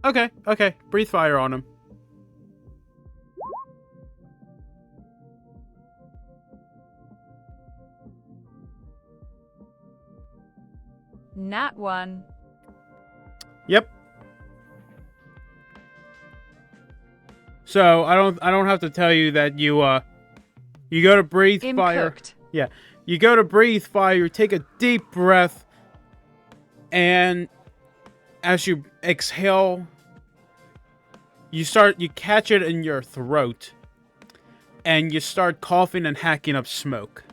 Okay. Breathe fire on him. Nat 1. Yep. So I don't have to tell you that you You go to breathe I'm fire. cooked. Yeah. You go to breathe fire, take a deep breath, and as you exhale, you catch it in your throat, and you start coughing and hacking up smoke.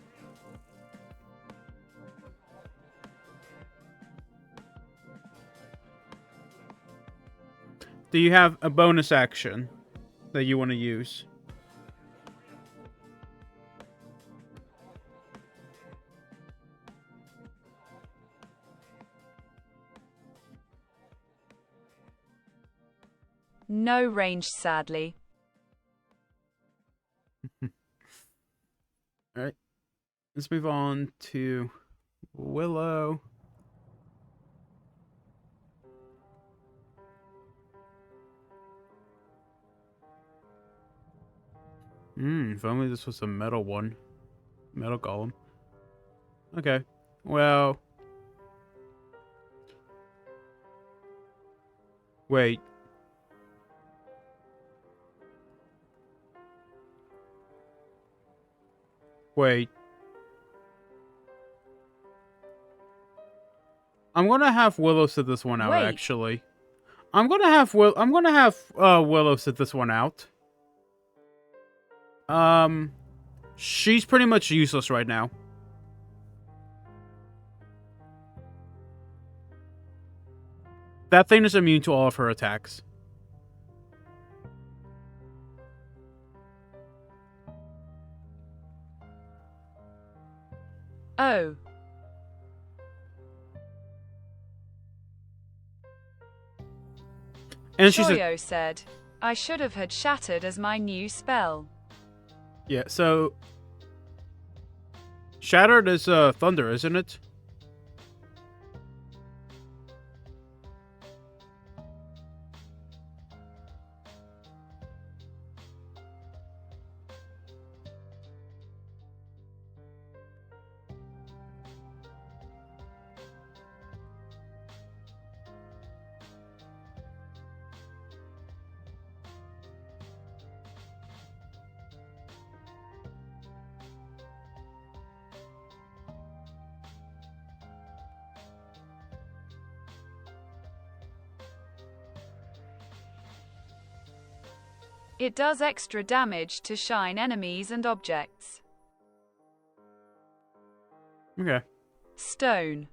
Do you have a bonus action that you want to use? No range, sadly. Alright. Let's move on to Willow. If only this was a metal one. Metal golem. Okay. Well. Wait. Wait. I'm gonna have Willow sit this one out, Wait. actually. I'm gonna have Willow sit this one out. She's pretty much useless right now. That thing is immune to all of her attacks. Oh. And she's Choyo said, I should have had Shattered as my new spell. Yeah, so Shattered is thunder, isn't it? It does extra damage to shine enemies and objects. Okay. Stone.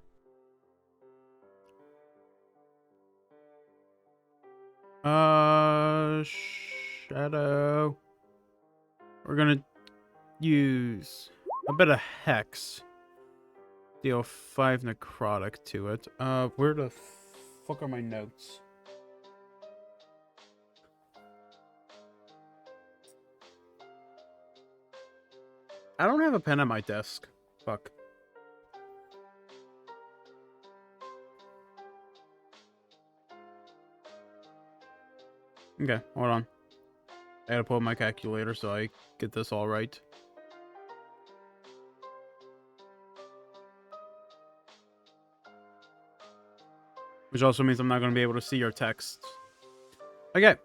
Shadow. We're gonna use a bit of Hex. Deal 5 necrotic to it. Where the fuck are my notes? I don't have a pen at my desk. Fuck. Okay, hold on. I gotta pull up my calculator so I get this all right. Which also means I'm not gonna be able to see your text. Okay.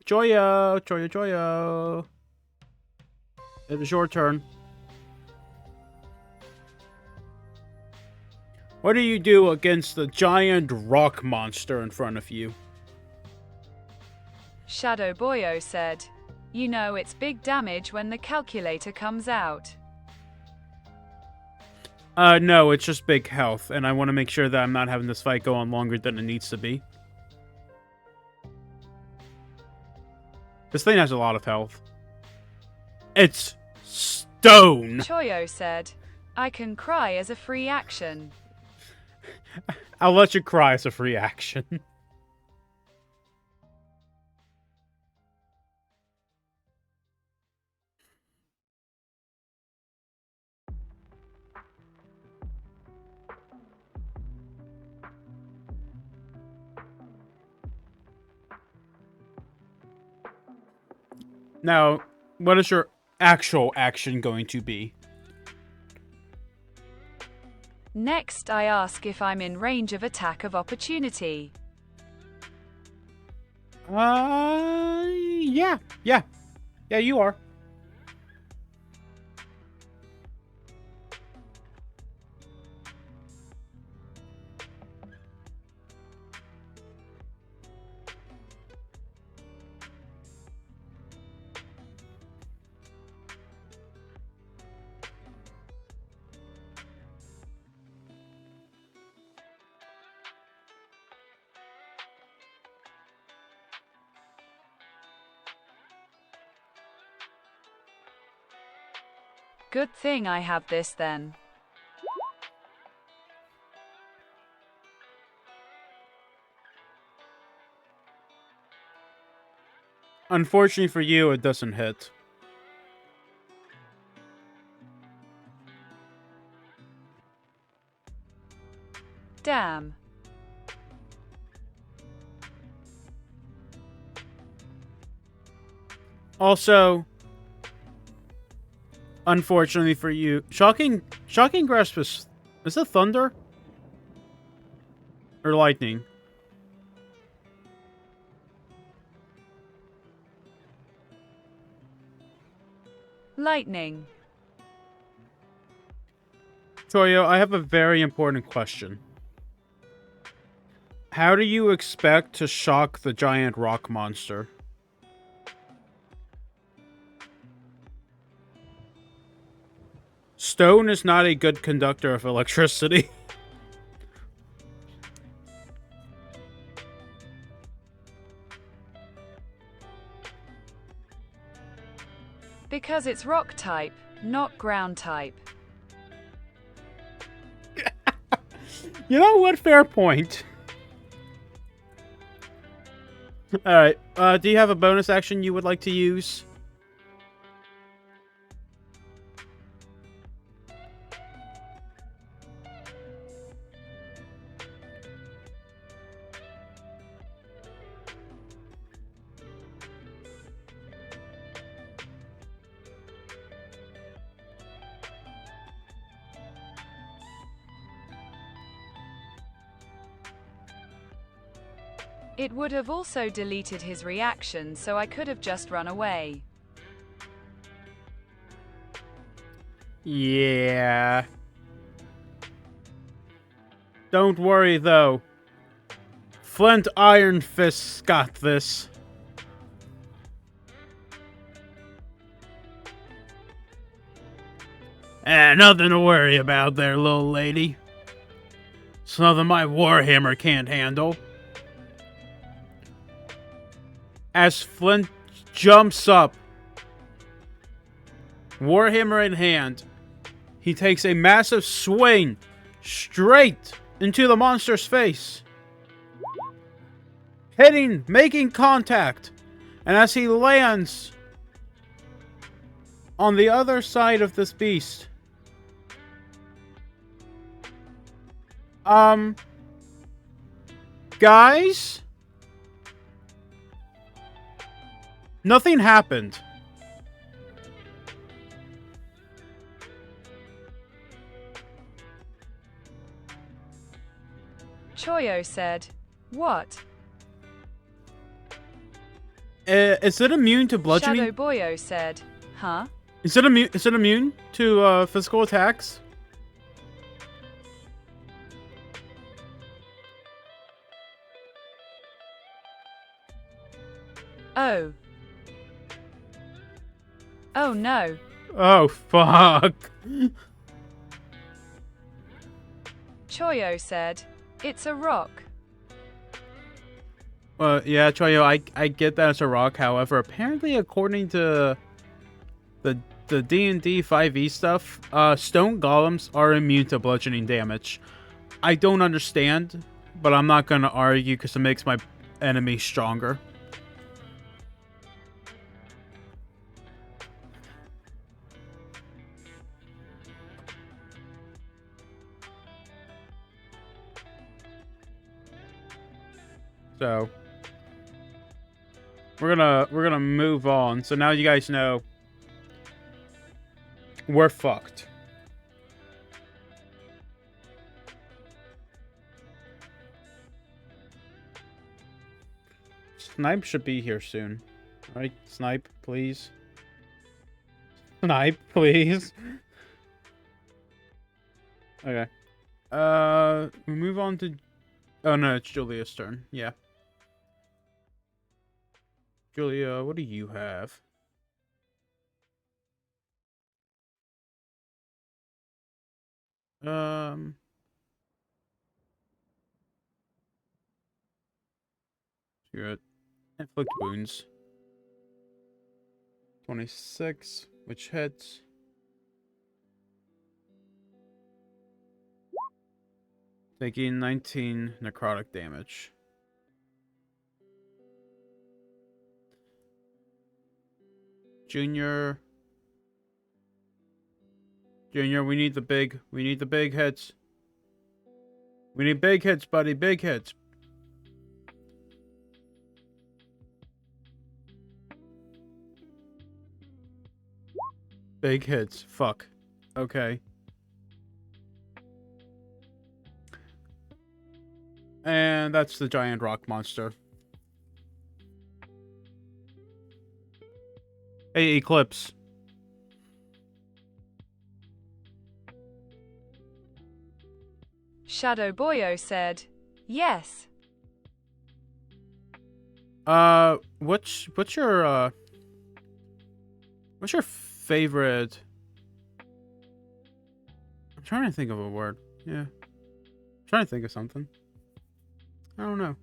Choyo. It is your turn. What do you do against the giant rock monster in front of you? Shadow Boyo said, you know it's big damage when the calculator comes out. No, it's just big health, and I want to make sure that I'm not having this fight go on longer than it needs to be. This thing has a lot of health. It's stone! Choyo said, I can cry as a free action. I'll let you cry as a free action. Now, what is your actual action going to be? Next, I ask if I'm in range of attack of opportunity. Yeah, you are. Good thing I have this then. Unfortunately for you, it doesn't hit. Damn. Also, unfortunately for you, shocking grasp is it thunder or lightning? Lightning. Choyo, I have a very important question. How do you expect to shock the giant rock monster? Stone is not a good conductor of electricity. Because it's rock type, not ground type. You know what? Fair point. Alright, do you have a bonus action you would like to use? It would have also deleted his reaction, so I could have just run away. Yeah. Don't worry, though. Flint Iron Fist's got this. Nothing to worry about there, little lady. It's nothing my Warhammer can't handle. As Flint jumps up, Warhammer in hand, he takes a massive swing straight into the monster's face. Making contact. And as he lands on the other side of this beast, guys? Nothing happened. Choyo said, "What?" Is it immune to bludgeoning? Shadow Boyo said, "Huh?" Is it immune to physical attacks? Oh. Oh no. Oh fuck. Choyo said, "It's a rock." Yeah, Choyo, I get that it's a rock. However, apparently, according to the D&D 5e stuff, stone golems are immune to bludgeoning damage. I don't understand, but I'm not gonna argue because it makes my enemy stronger. So we're gonna move on. So now you guys know we're fucked. Snipe should be here soon. Right? Snipe, please. Snipe, please. Okay. We move on to... Oh, no, it's Julia's turn. Yeah. Julia, what do you have? You're at inflict wounds. 26, which hits. Taking 19 necrotic damage. Junior, we need the big hits. We need big hits, buddy, big hits. Big hits, fuck. Okay. And that's the giant rock monster. Hey, Eclipse. Shadow Boyo said, yes. What's your favorite? I'm trying to think of a word. Yeah. I'm trying to think of something. I don't know.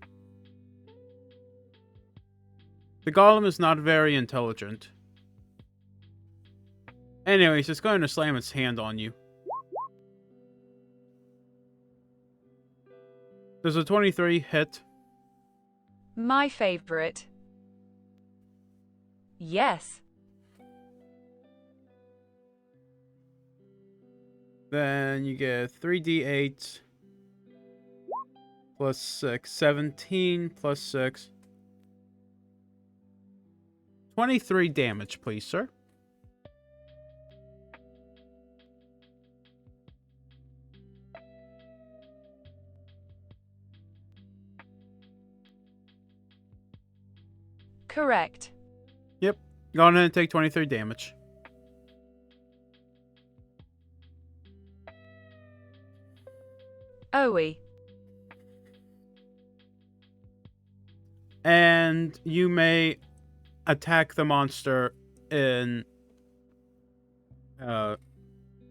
The golem is not very intelligent. Anyways, it's going to slam its hand on you. Does a 23 hit? My favorite. Yes. Then you get 3d8 plus 6. 17 plus 6. 23 damage, please, sir. Correct. Yep. Go on and take 23 damage. Owie. And you may attack the monster in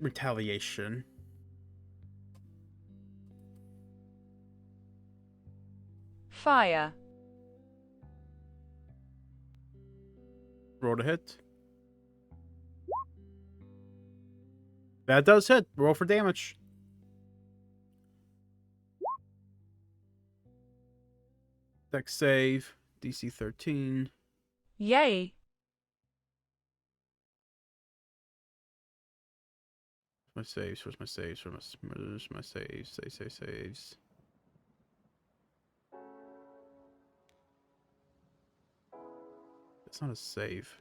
retaliation. Fire. Roll to hit. That does hit. Roll for damage. Dex save. DC 13. Yay. My saves. Where's my saves? Where's my saves? Saves. That's not a save.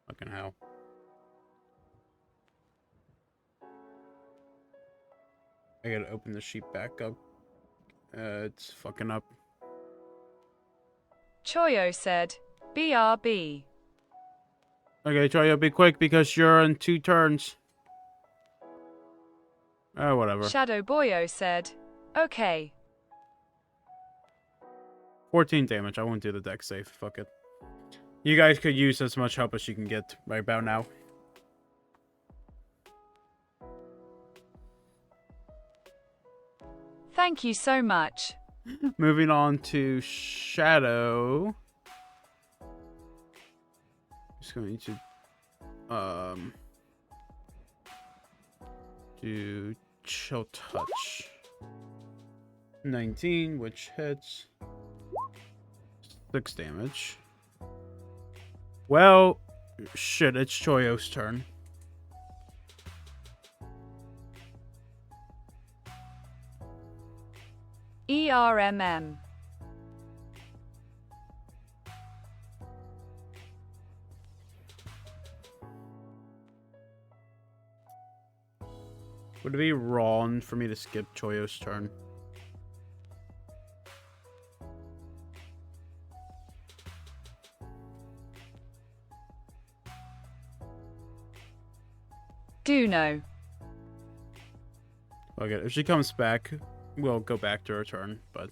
Fucking hell. I gotta open the sheet back up. It's fucking up. Choyo said, BRB. Okay, Choyo, be quick because you're in 2 turns. Oh, whatever. Shadow Boyo said, okay. 14 damage. I won't do the deck save. Fuck it. You guys could use as much help as you can get right about now. Thank you so much. Moving on to Shadow. Just going to do Chill Touch. 19, which hits. 6 damage. Well, shit, it's Choyo's turn. ERMM. Would it be wrong for me to skip Choyo's turn? Do know. Okay, if she comes back, we'll go back to her turn, but...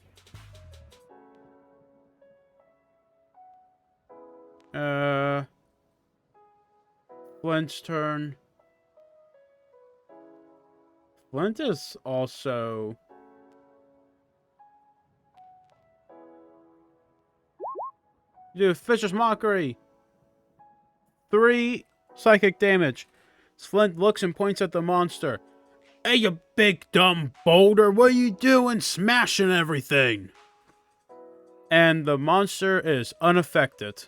Flint's turn. Flint is also You do Fisher's Mockery. 3 psychic damage. Flint looks and points at the monster. Hey, you big dumb boulder, what are you doing smashing everything? And the monster is unaffected.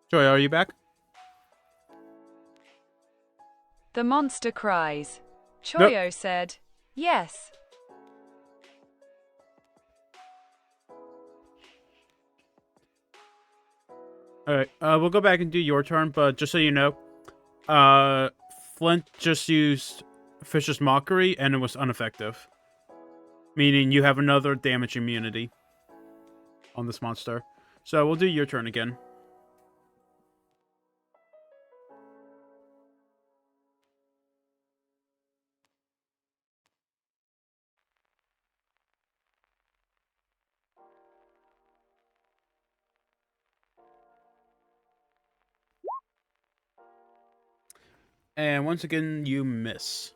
Joy, are you back? The monster cries. Nope. Choyo said, yes. Alright, we'll go back and do your turn, but just so you know, Flint just used Fisher's Mockery and it was ineffective. Meaning you have another damage immunity on this monster. So we'll do your turn again. And once again, you miss.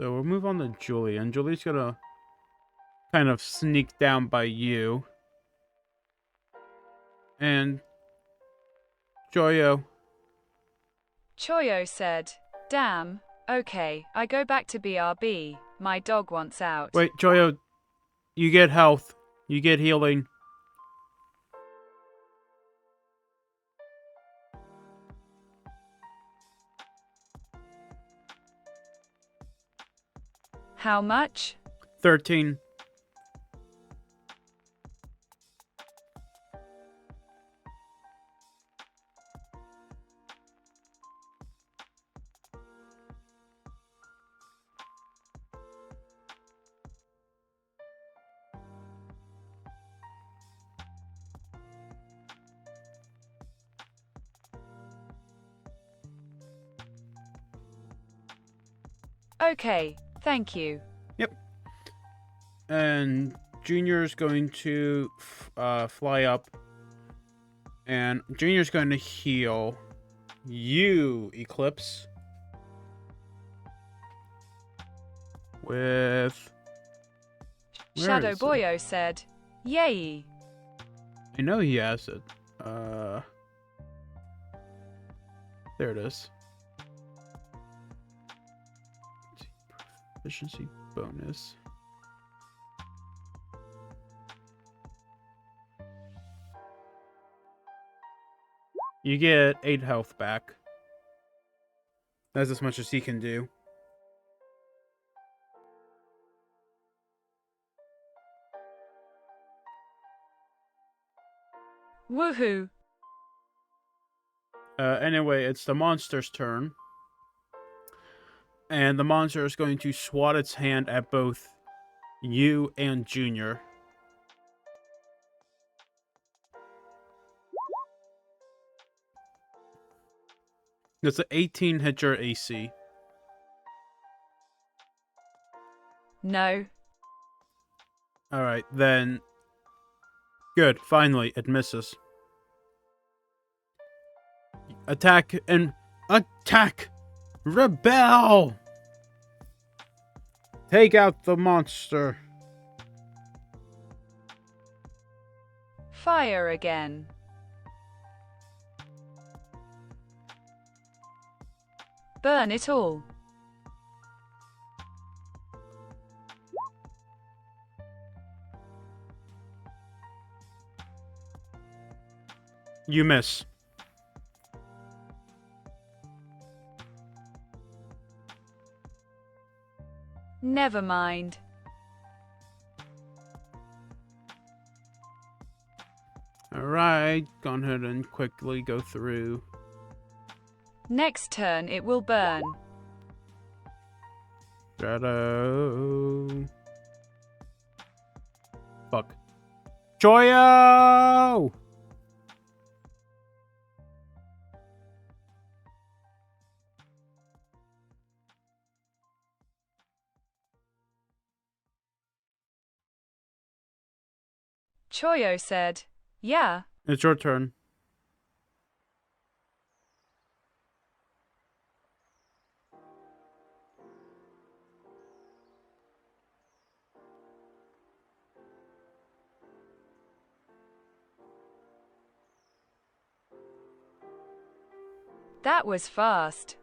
So we'll move on to Julie, and Julie's gonna kind of sneak down by you. And Joyo. Choyo said, damn, okay, I go back to BRB. My dog wants out. Wait, Joyo, you get health. You get healing. How much? 13. Okay, thank you. Yep. And Junior's going to fly up. And Junior's going to heal you, Eclipse. With... Shadow Boyo said, yay. I know he has it. There it is. Efficiency bonus. You get 8 health back. That's as much as he can do. Woohoo. Anyway, it's the monster's turn. And the monster is going to swat its hand at both you and Junior. That's an 18 hit your AC. No. Alright, then... Good, finally, it misses. Attack and... Attack! Rebel! Take out the monster. Fire again. Burn it all. You miss. Never mind. Alright, go ahead and quickly go through. Next turn it will burn. Shadow. Fuck. Choyo! Choyo said, yeah. It's your turn. That was fast.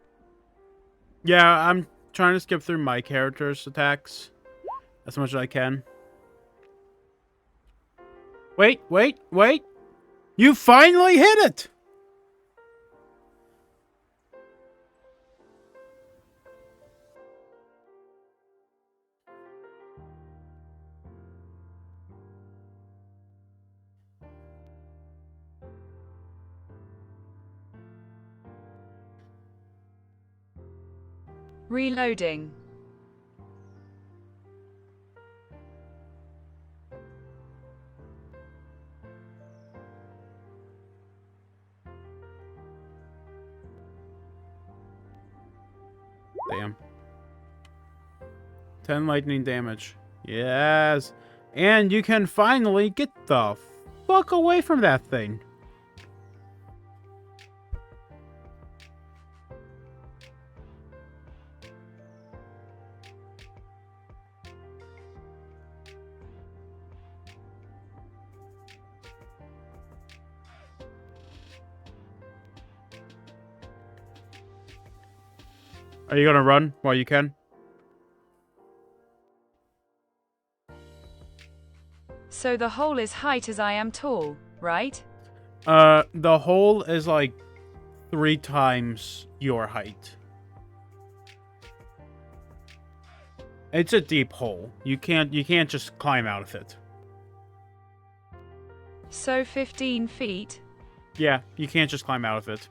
Yeah, I'm trying to skip through my character's attacks as much as I can. Wait, wait, wait! You finally hit it! Reloading. Damn. 10 lightning damage. Yes. And you can finally get the fuck away from that thing. Are you gonna run while you can? So the hole is height as I am tall, right? The hole is like 3 times your height. It's a deep hole. You can't just climb out of it. So 15 feet? Yeah, you can't just climb out of it.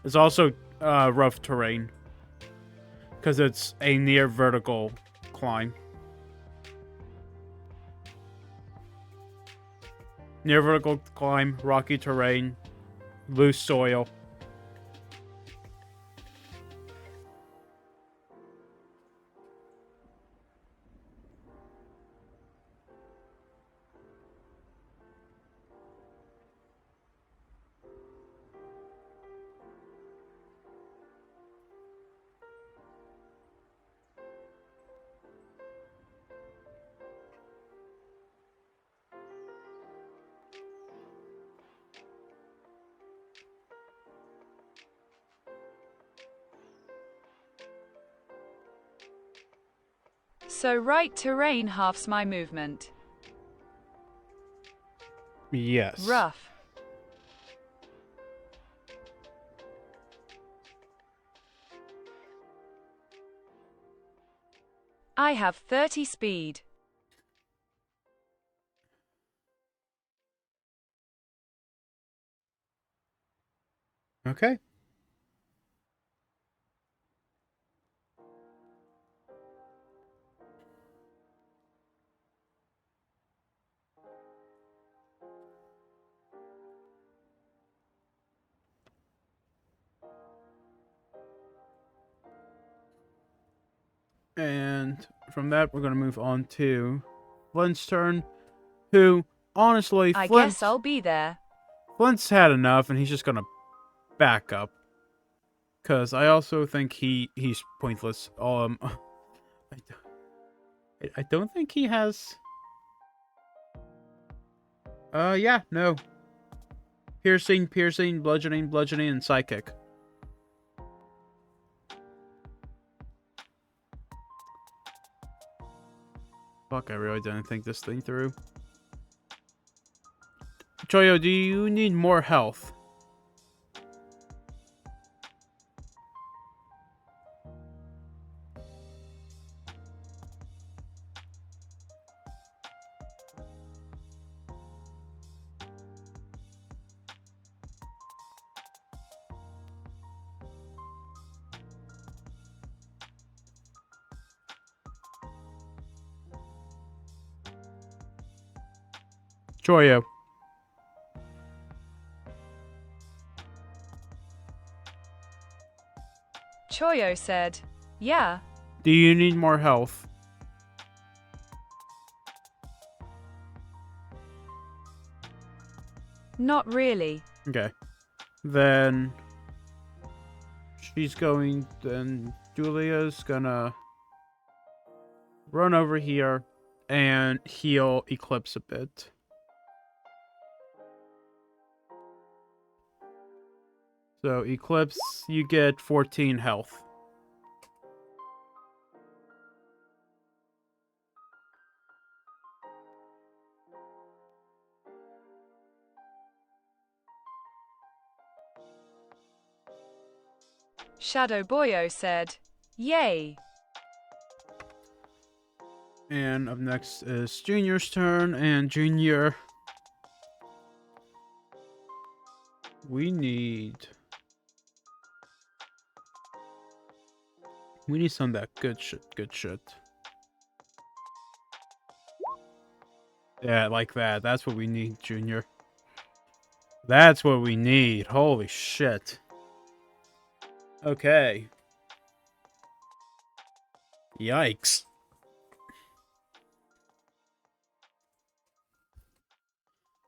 It's also rough terrain because it's a near vertical climb. Near vertical climb, rocky terrain, loose soil. So right terrain halves my movement. Yes. Rough. I have 30 speed. Okay. And from that, we're going to move on to Flint's turn, who, honestly, I guess I'll be there. Flint's had enough, and he's just going to back up. Because I also think he's pointless. I don't think he has... yeah, no. Piercing, bludgeoning, and psychic. Fuck, I really didn't think this thing through. Choyo, do you need more health? Choyo. Choyo said, yeah. Do you need more health? Not really. Okay. Then then Julia's gonna run over here and heal Eclipse a bit. So Eclipse, you get 14 health. Shadow Boyo said, "Yay." And up next is Junior's turn, and Junior, we need some of that good shit. Yeah, like that. That's what we need, Junior. That's what we need. Holy shit. Okay. Yikes.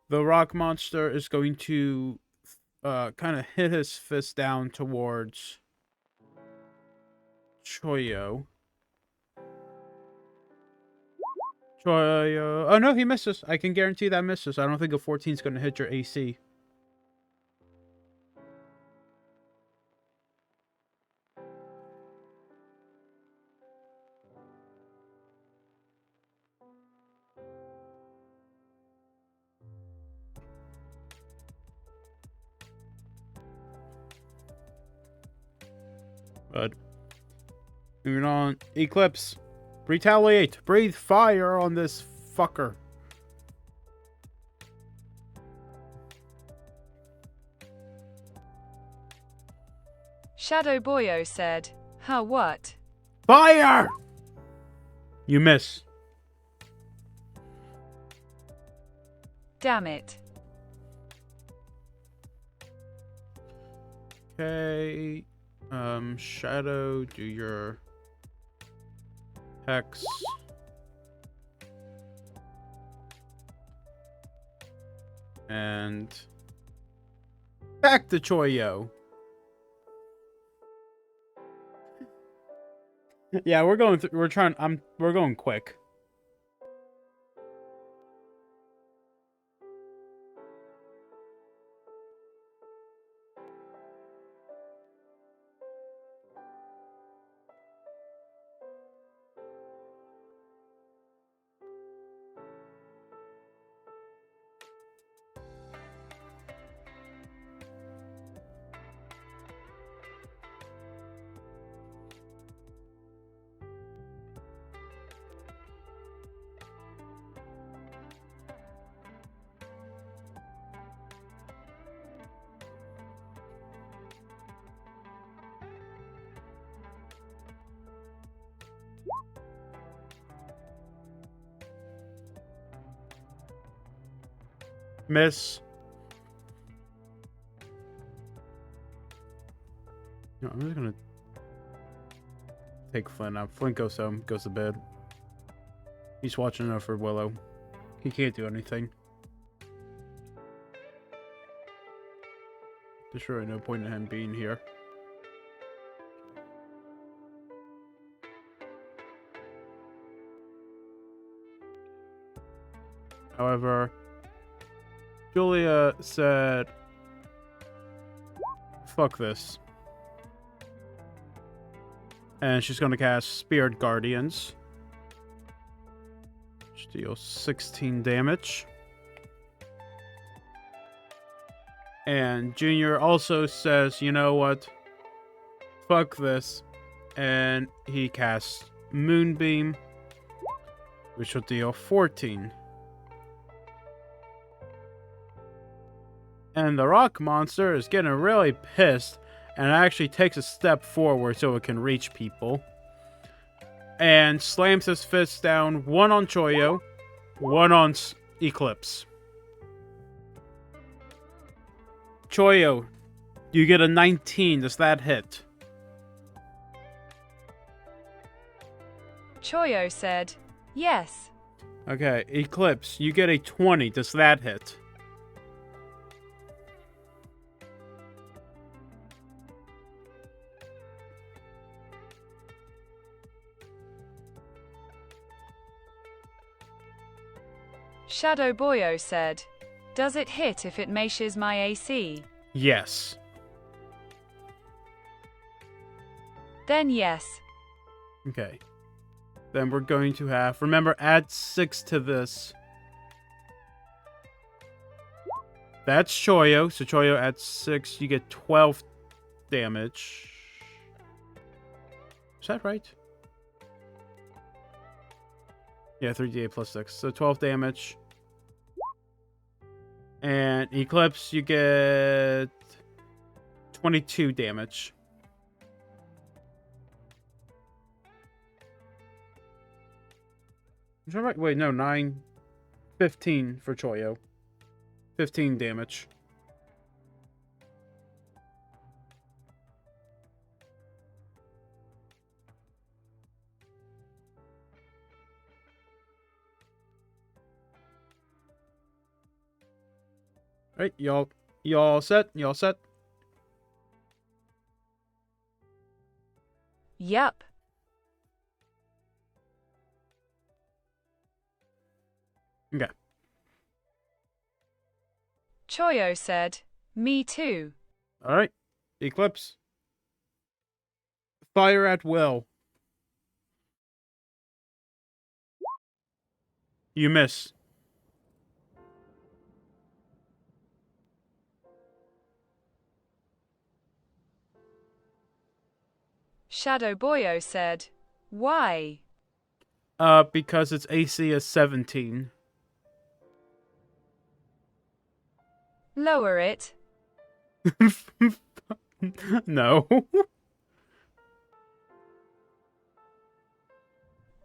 The rock monster is going to kind of hit his fist down towards Choyo. Oh no, he misses. I can guarantee that misses. I don't think a 14 is going to hit your AC. But moving on, Eclipse, retaliate, breathe fire on this fucker. Shadow Boyo said, "How what?" Fire! You miss. Damn it. Okay. Shadow, do your hex. And back to Choyo. Yeah, we're going quick. Miss. No, I'm just gonna take Flint out. Flint goes home, goes to bed. He's watching out for Willow. He can't do anything. There's really no point in him being here. However, Julia said, fuck this. And she's going to cast Spirit Guardians. Which deals 16 damage. And Junior also says, you know what? Fuck this. And he casts Moonbeam, which will deal 14. And the rock monster is getting really pissed and actually takes a step forward so it can reach people. And slams his fist down, one on Choyo, one on Eclipse. Choyo, you get a 19. Does that hit? Choyo said, "Yes." Okay, Eclipse, you get a 20. Does that hit? Shadow Boyo said, does it hit if it mashes my AC? Yes. Then yes. Okay. Then we're going to have... Remember, add 6 to this. That's Choyo. So Choyo adds 6. You get 12 damage. Is that right? Yeah, 3d8 plus 6. So 12 damage. And Eclipse, you get 22 damage. Is that right? Wait, no, 9. 15 for Choyo. 15 damage. Alright, y'all set? Y'all set? Yup. Okay. Choyo said, me too. Alright. Eclipse. Fire at will. You miss. Shadow Boyo said, why? Because its AC is 17. Lower it. No.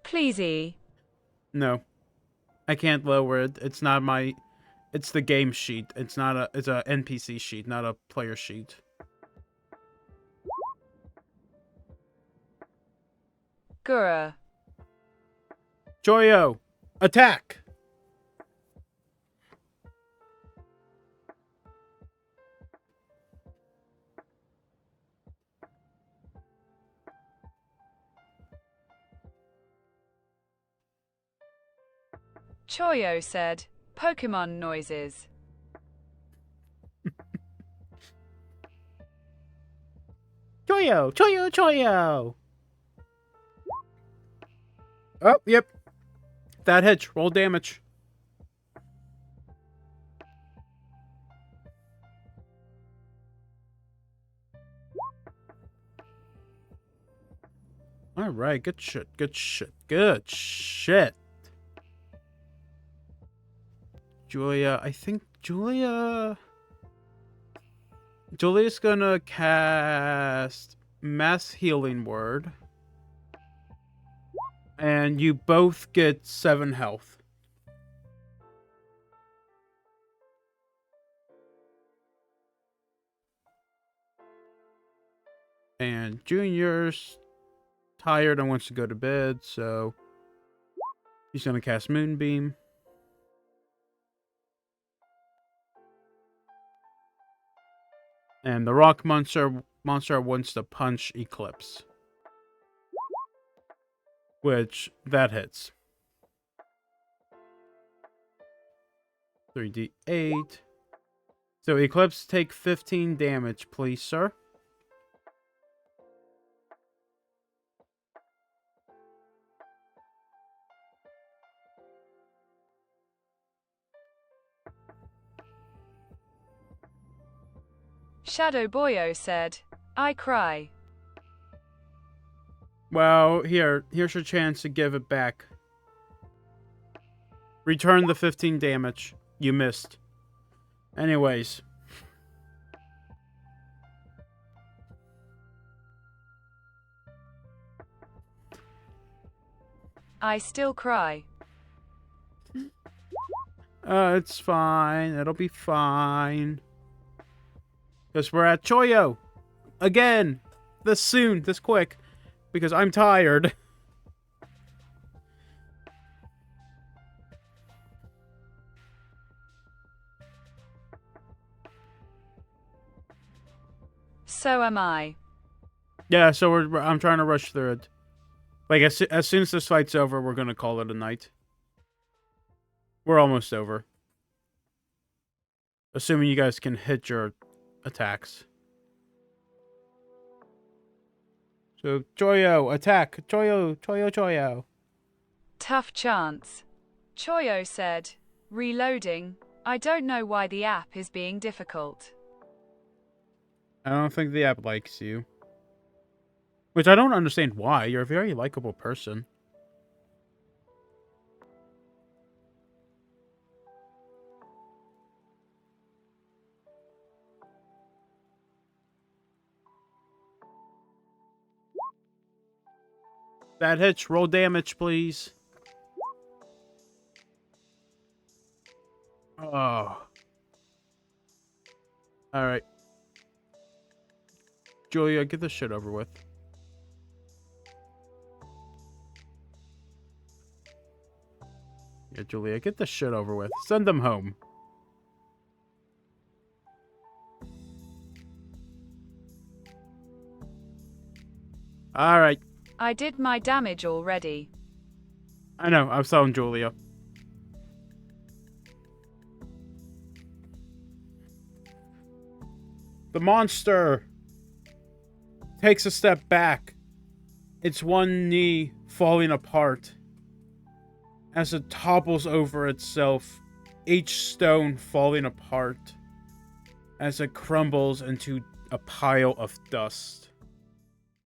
Pleasey. No. I can't lower it. It's not my... It's the game sheet. It's not a... It's a NPC sheet, not a player sheet. Gura. Choyo! Attack! Choyo said, Pokemon noises. Choyo! Choyo! Choyo! Oh, yep. That hits. Roll damage. Alright, good shit. Good shit. Good shit. Julia, I think Julia's gonna cast Mass Healing Word. And you both get 7 health. And Junior's tired and wants to go to bed, so he's gonna cast Moonbeam. And the rock monster wants to punch Eclipse. Which, that hits. 3d8. So Eclipse, take 15 damage, please, sir. Shadow Boyo said, I cry. Well, here's your chance to give it back. Return the 15 damage. You missed. Anyways. I still cry. It's fine. It'll be fine. Because we're at Choyo. Again. This soon. This quick. Because I'm tired. So am I. Yeah, so I'm trying to rush through it. Like, as soon as this fight's over, we're gonna call it a night. We're almost over. Assuming you guys can hit your attacks. So, Choyo, attack! Choyo, Choyo, Choyo. Tough chance. Choyo said. Reloading. I don't know why the app is being difficult. I don't think the app likes you. Which I don't understand why. You're a very likable person. That hits. Roll damage, please. Oh. Alright. Julia, get this shit over with. Yeah, Julia, get this shit over with. Send them home. Alright. I did my damage already. I know, I'm telling Julia. The monster takes a step back, its one knee falling apart. As it topples over itself, each stone falling apart as it crumbles into a pile of dust.